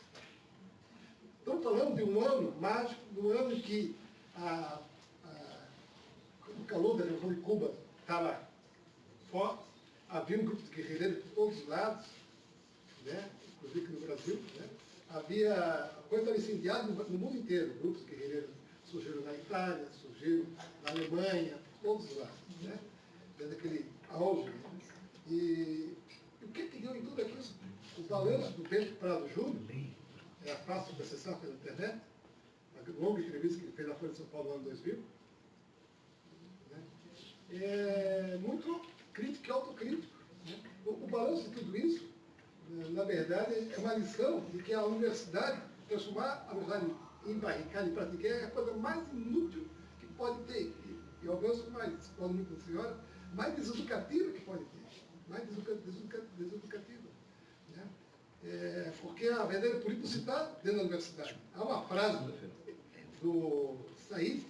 Estamos falando de um ano mágico, de um ano em que o calor da Revolução de Cuba estava forte, havia um grupo de guerrilheiros de todos os lados, né? Inclusive no Brasil, né? Havia coisa incendiada no mundo inteiro. Grupos de guerrilheiros surgiram na Itália, surgiram na Alemanha, todos os lados, né? Desde aquele auge. Né? E o que deu em tudo aquilo? Os balanços do Bento Prado Júnior, é a fácil de acessar pela internet, uma longa entrevista que ele fez na Folha de São Paulo no ano 2000, né? É muito crítico e autocrítico. Né? O balanço de tudo isso, na verdade, é uma lição de que a universidade, transformar a universidade em barricada, em prática, é a coisa mais inútil que pode ter. E eu penso mais, quando muito a senhora, mais deseducativa que pode ter. Mais deseducativa. Né? Porque a verdadeira política se dá dentro da universidade. Há uma frase do Said,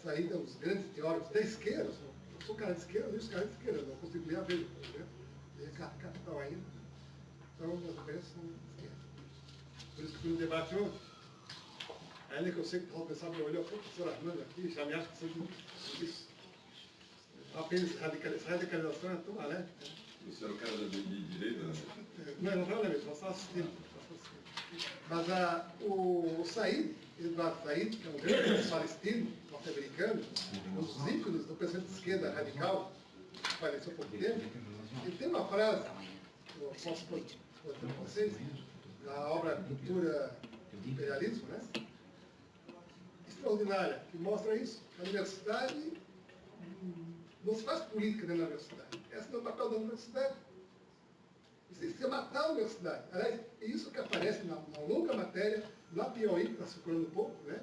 é um dos grandes teóricos da esquerda. Eu sou cara de esquerda, eu sou cara de esquerda, não consigo ler a Bíblia, por exemplo. Ele é capital ainda. Então, as ideias são de esquerda. Por isso que fui no debate hoje. Ainda que eu sei que o Paulo pensava, me olhou, o professor Armando aqui, já me acho que seja isso. Apenas radicalização é tão alegre. Você era o cara de direita, né? Não estava na mesa, só assistindo. Mas o Said, Eduardo Said, que é um grande palestino, norte-americano, um dos ícones do pensamento de esquerda radical, que faleceu há pouco tempo, ele tem uma frase, que eu posso pôr para vocês, na obra Cultura e Imperialismo, né? Extraordinária, que mostra isso. A universidade não se faz política dentro da universidade. Esse não é o papel da universidade. Isso é matar a universidade. Aliás, é isso que aparece na longa matéria, na POI, que está circulando um pouco, né?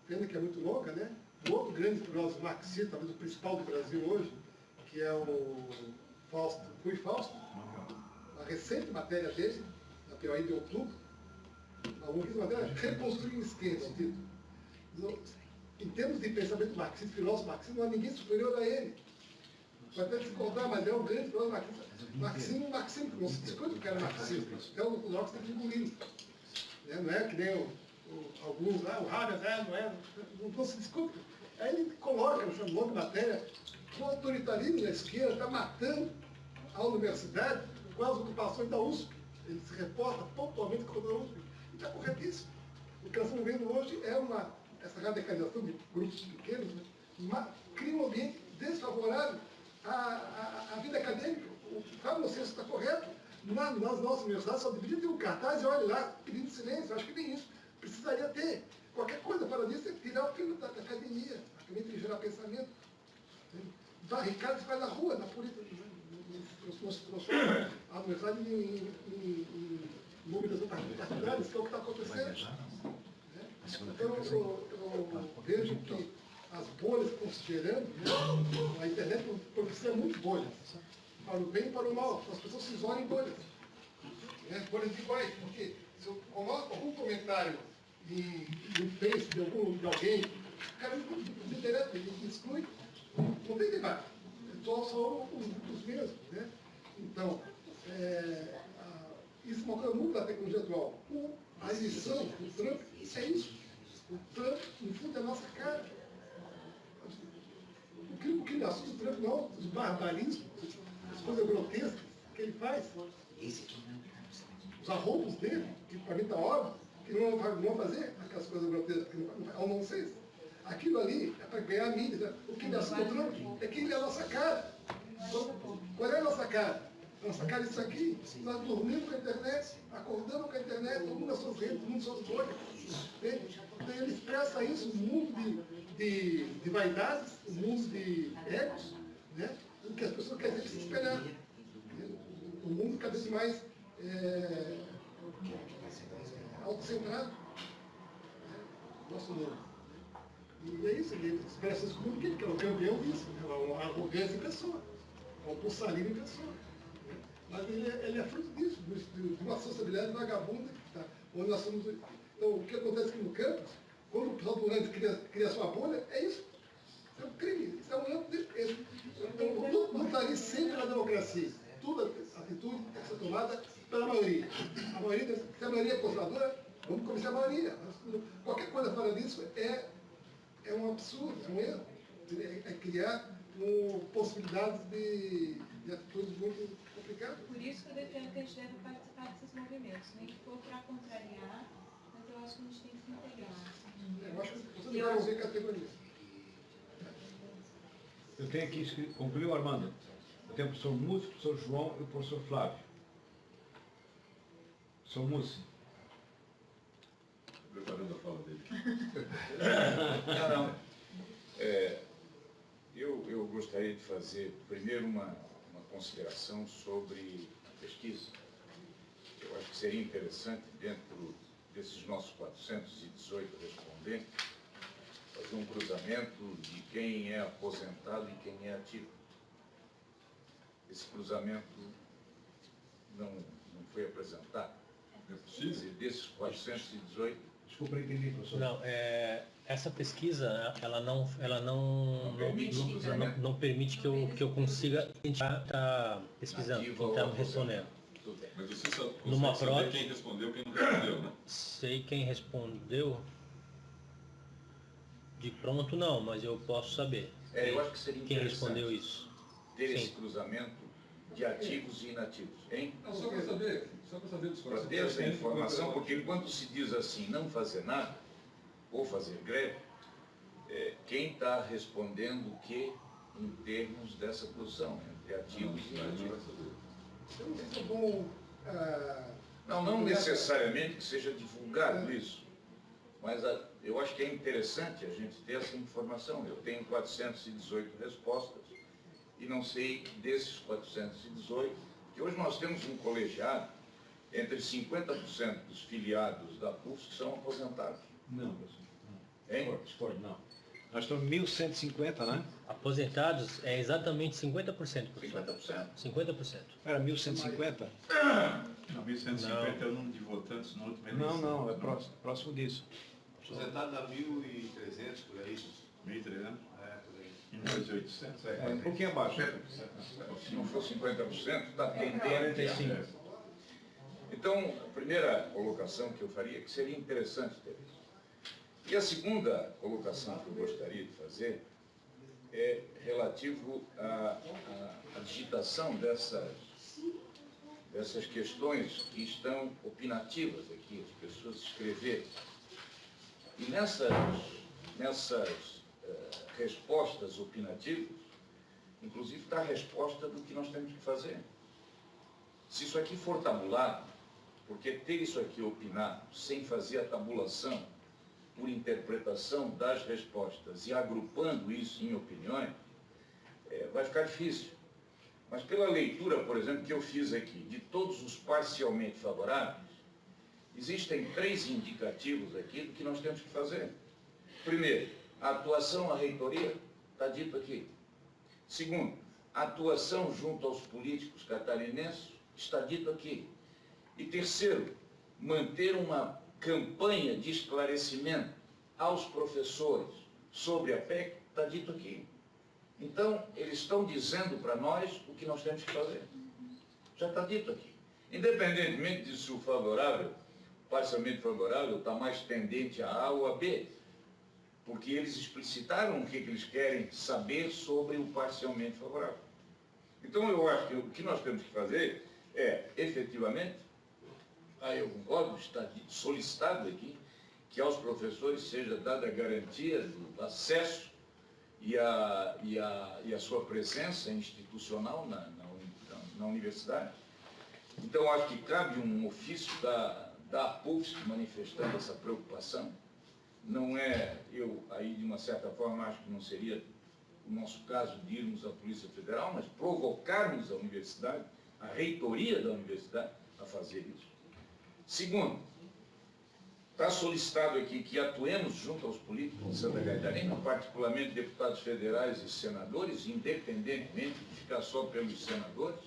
Pena que é muito longa, né? Um outro grande filósofo marxista, talvez o principal do Brasil hoje, que é o Rui Fausto, a recente matéria dele, na POI de outubro, a longuíssima matéria, Reconstruir a Esquerda, o título. Em termos de pensamento marxista, filósofo marxista, não há ninguém superior a ele. Pode até discordar, mas é um grande filósofo marxista. Marxismo, que não se discute o que era marxista. Então, o Locke tem que engolir. Não é que nem alguns lá, o Habermas, não se discute. Aí ele coloca, no seu nome de matéria, que o autoritarismo da esquerda está matando a universidade com as ocupações da USP. Ele se reporta pontualmente contra a USP. E está corretíssimo. O que nós estamos vendo hoje é essa radicalização de grupos pequenos, né, cria um ambiente desfavorável à vida acadêmica. O Fábio Inocêncio está correto. Nas nossas universidades só deveria ter um cartaz e olha lá, pedindo silêncio. Acho que nem isso. Precisaria ter. Qualquer coisa para disso é tirar o filho da academia. A academia gerar pensamento. Barricadas vai na rua, na política. Nós transformamos a universidade em mobilização partidárias, que é o que está acontecendo. Então, eu vejo que as bolhas que estão se gerando, a internet propicia muito bolhas, para o bem e para o mal. As pessoas se isolam em bolhas. Bolhas iguais, porque se eu coloco algum comentário no Face de alguém, o cara não direto, ele exclui. Não tem debate. Só os mesmos. Né? Então, isso é uma coisa muito da tecnologia atual. A eleição do Trump, é isso. O Trump, no fundo, é a nossa cara. O que me assusta do Trump não, os barbarismos, as coisas grotescas que ele faz. Os arrombos dele, que para mim está óbvio, que não vão fazer aquelas coisas grotescas, que é um nonsense. Aquilo ali é para ganhar a mídia. O que me assusta do Trump é que ele é a nossa cara. Qual é a nossa cara? A nossa cara é isso aqui. Nós dormimos com a internet, acordamos com a internet, todo mundo nas suas redes, todo mundo nas suas bolhas. Então ele expressa isso, um mundo de vaidades, um mundo de egos, né? O que as pessoas querem se espelhar. Um mundo cada vez mais autocentrado. Nosso mundo. E é isso, ele expressa isso como que ele quer, o campeão disso, né? Uma arrogância em pessoa, um pulsarismo em pessoa. Mas ele é fruto disso, de uma sociedade vagabunda, tá? Onde nós somos. Então, o que acontece aqui no campus, quando o pessoal do Lante cria sua bolha, é isso. Isso é um crime, isso é um ato de defesa. Então, tudo está ali sempre na democracia. Toda atitude tem que ser tomada pela maioria. A maioria, se a maioria é conservadora, vamos convencer a maioria. Qualquer coisa fora disso é um absurdo, é um erro. É criar possibilidades de atitudes muito complicadas. Por isso que eu defendo que a gente deve participar desses movimentos, nem que for para contrariar, mas eu acho que a gente tem que se integrar. Eu acho que você não vai ouvir categoria. Eu tenho aqui, concluiu, Armando? Eu tenho o professor Múcio, o professor João e o professor Flávio. Professor Múcio. Estou preparando a fala dele. Não. Eu gostaria de fazer primeiro uma consideração sobre a pesquisa. Eu acho que seria interessante, dentro desses nossos 418 respondentes, fazer um cruzamento de quem é aposentado e quem é ativo. Esse cruzamento não foi apresentado. É possível? Desses 418. Desculpa, eu entendi, professor. Não, essa pesquisa, ela não permite que eu consiga quem está pesquisando, quem está respondendo. Mas você sabe, Numa saber quem respondeu, quem não respondeu, né? Sei quem respondeu. De pronto não, mas eu posso saber. Eu acho que seria quem interessante respondeu isso. ter esse cruzamento de ativos e inativos, hein? Não, só para saber dos Para ter essa informação, porque enquanto se diz assim, não fazer nada, ou fazer greve, quem está respondendo o que em termos dessa posição, entre ativos e inativos? Então, isso é bom. Não necessariamente que seja divulgado isso, mas eu acho que é interessante a gente ter essa informação. Eu tenho 418 respostas e não sei desses 418, que hoje nós temos um colegiado entre 50% dos filiados da PUFSC que são aposentados. Não, professor. Hein? Discordo, não. Nós estamos 1.150, né? Aposentados é exatamente 50%. Professor. 50%. 50%. Era 1.150? Não, 1.150 é o número de votantes no último eleição. Não, é próximo disso. Aposentado dá 1.300 por aí. 1.300? Por aí. Em 2.800? É um pouquinho abaixo. Se não for 50%, está tendendo. Então, a primeira colocação que eu faria, que seria interessante ter isso. E a segunda colocação que eu gostaria de fazer é relativo à digitação dessas questões que estão opinativas aqui, as pessoas escreverem. E nessas respostas opinativas, inclusive está a resposta do que nós temos que fazer. Se isso aqui for tabulado, porque ter isso aqui opinado sem fazer a tabulação por interpretação das respostas e agrupando isso em opiniões, vai ficar difícil. Mas pela leitura, por exemplo, que eu fiz aqui, de todos os parcialmente favoráveis, existem 3 indicativos aqui do que nós temos que fazer. Primeiro, a atuação à reitoria, está dito aqui. Segundo, a atuação junto aos políticos catarinenses, está dito aqui. E terceiro, manter uma campanha de esclarecimento aos professores sobre a PEC, está dito aqui. Então, eles estão dizendo para nós o que nós temos que fazer. Já está dito aqui. Independentemente de se o favorável, parcialmente favorável, está mais tendente a A ou a B, porque eles explicitaram o que eles querem saber sobre o parcialmente favorável. Então, eu acho que o que nós temos que fazer é, efetivamente, aí eu concordo, está solicitado aqui, que aos professores seja dada a garantia do acesso e a sua presença institucional na universidade. Então, acho que cabe um ofício da APUFSC manifestando essa preocupação. Não é, eu aí de uma certa forma acho que não seria o nosso caso de irmos à Polícia Federal, mas provocarmos a universidade, a reitoria da universidade, a fazer isso. Segundo, está solicitado aqui que atuemos junto aos políticos de Santa Catarina, particularmente deputados federais e senadores, independentemente de ficar só pelos senadores.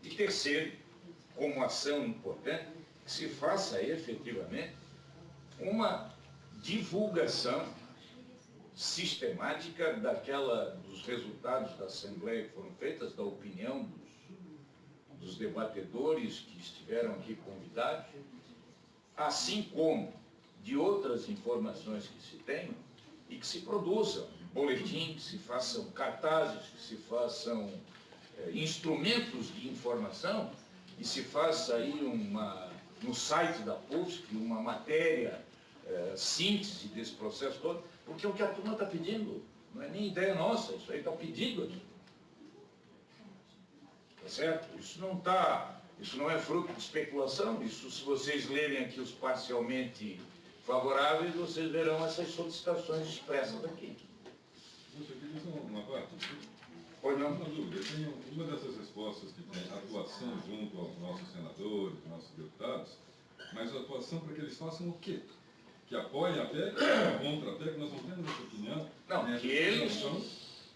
E terceiro, como ação importante, que se faça efetivamente uma divulgação sistemática dos resultados da Assembleia que foram feitas, da opinião dos debatedores que estiveram aqui convidados, assim como de outras informações que se tenham e que se produzam boletins, que se façam cartazes, que se façam instrumentos de informação e se faça aí no site da PUFSC uma matéria síntese desse processo todo, porque é o que a turma está pedindo, não é nem ideia nossa, isso aí está pedido aqui. Tá certo? Isso não é fruto de especulação, isso se vocês lerem aqui os parcialmente favoráveis, vocês verão essas solicitações expressas aqui. Puxa, eu queria dizer uma parte. Pois não? Uma dúvida, tem uma dessas respostas que tem atuação junto aos nossos senadores, nossos deputados, mas atuação para que eles façam o quê? Que apoiem a PEC, contra a PEC, nós não temos essa opinião. Não,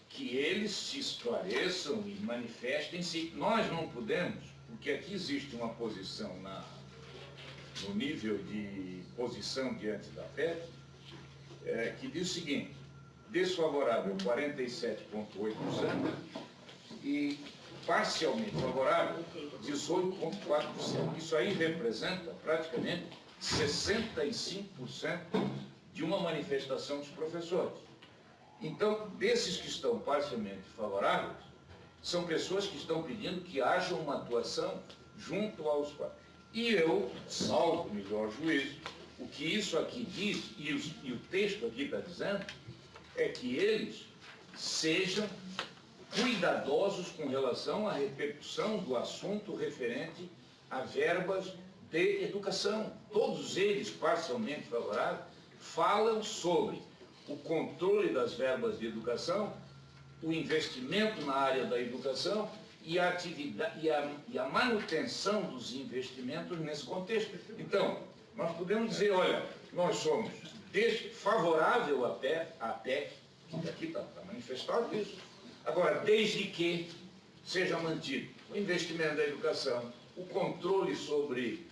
que eles se esclareçam e manifestem-se. Nós não podemos, porque aqui existe uma posição no nível de posição diante da PEC, que diz o seguinte: desfavorável 47,8% e parcialmente favorável 18,4%. Isso aí representa praticamente 65% de uma manifestação dos professores. Então, desses que estão parcialmente favoráveis, são pessoas que estão pedindo que haja uma atuação junto aos pais. E eu, salvo melhor juízo, o que isso aqui diz, e o texto aqui está dizendo, é que eles sejam cuidadosos com relação à repercussão do assunto referente a verbas de educação. Todos eles, parcialmente favoráveis, falam sobre o controle das verbas de educação, o investimento na área da educação e a atividade e a manutenção dos investimentos nesse contexto. Então, nós podemos dizer, olha, nós somos favorável à PEC, que aqui está manifestado isso. Agora, desde que seja mantido o investimento da educação, o controle sobre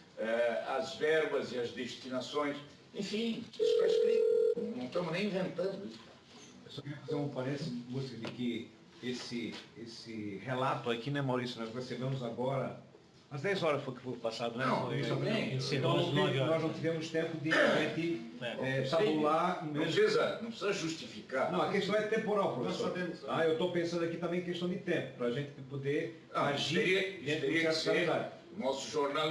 as verbas e as destinações, enfim, isso está escrito, não estamos nem inventando isso. Eu só queria fazer um parênteses, música, de que esse relato aqui, né, Maurício, nós recebemos agora, às 10 horas foi que foi passado, né? Não, isso também. Então nós não tivemos tempo de tabular. Não precisa justificar. Não, a questão é temporal, professor. Nós sabemos. Eu estou pensando aqui também em questão de tempo, para a gente poder agir dentro de certa realidade. Nosso jornal